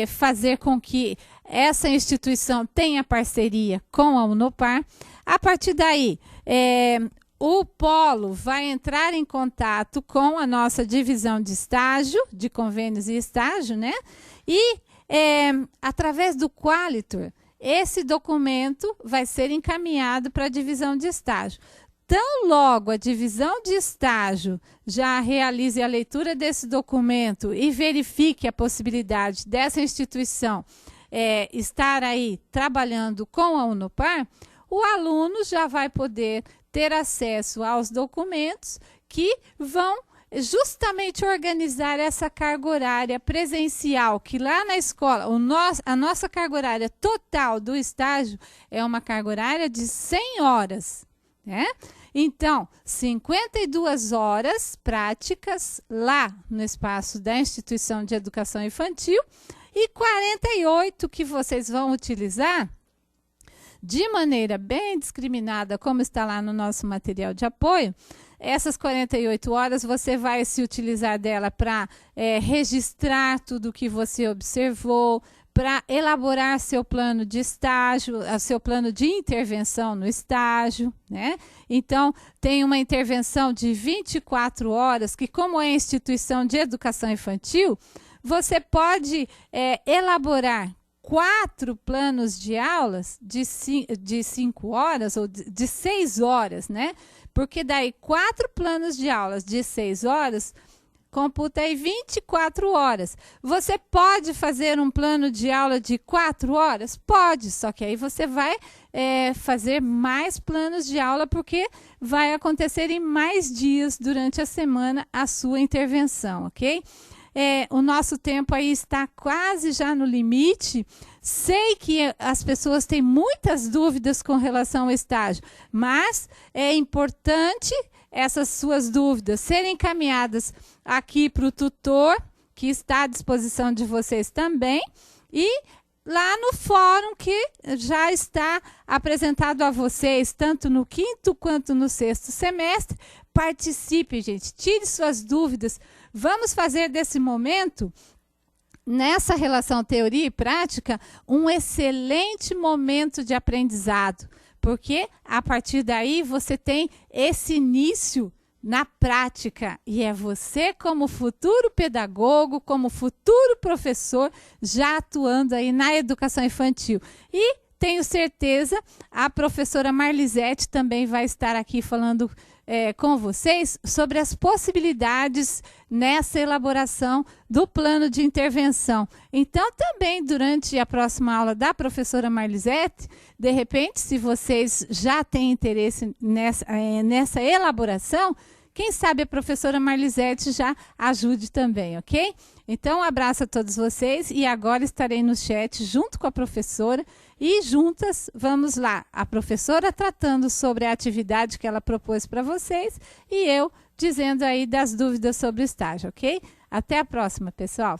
[SPEAKER 13] fazer com que essa instituição tenha parceria com a Unopar. A partir daí, o polo vai entrar em contato com a nossa divisão de estágio, de convênios e estágio, né? E através do Qualitor, esse documento vai ser encaminhado para a divisão de estágio. Tão logo a divisão de estágio já realize a leitura desse documento e verifique a possibilidade dessa instituição estar aí trabalhando com a Unopar, o aluno já vai poder ter acesso aos documentos que vão justamente organizar essa carga horária presencial, que lá na escola, a nossa carga horária total do estágio é uma carga horária de 100 horas, né? Então, 52 horas práticas lá no espaço da Instituição de Educação Infantil e 48 que vocês vão utilizar de maneira bem discriminada, como está lá no nosso material de apoio. Essas 48 horas você vai se utilizar dela para registrar tudo o que você observou, para elaborar seu plano de estágio, seu plano de intervenção no estágio, né? Então, tem uma intervenção de 24 horas, que como é instituição de educação infantil, você pode elaborar 4 planos de aulas de 5 horas ou de 6 horas, né? Porque daí 4 planos de aulas de 6 horas computa aí 24 horas. Você pode fazer um plano de aula de 4 horas? Pode, só que aí você vai fazer mais planos de aula, porque vai acontecer em mais dias durante a semana a sua intervenção, ok? O nosso tempo aí está quase já no limite. Sei que as pessoas têm muitas dúvidas com relação ao estágio, mas é importante essas suas dúvidas serem encaminhadas aqui para o tutor, que está à disposição de vocês também, e lá no fórum que já está apresentado a vocês, tanto no 5º quanto no 6º semestre. Participe, gente, tire suas dúvidas. Vamos fazer desse momento, nessa relação teoria e prática, um excelente momento de aprendizado, porque a partir daí você tem esse início na prática, e é você como futuro pedagogo, como futuro professor, já atuando aí na educação infantil. E tenho certeza, a professora Marlisete também vai estar aqui falando com vocês sobre as possibilidades nessa elaboração do plano de intervenção. Então, também durante a próxima aula da professora Marlisete, de repente, se vocês já têm interesse nessa elaboração, quem sabe a professora Marlisete já ajude também, ok? Então, um abraço a todos vocês, e agora estarei no chat junto com a professora e juntas vamos lá. A professora tratando sobre a atividade que ela propôs para vocês e eu dizendo aí das dúvidas sobre o estágio, ok? Até a próxima, pessoal!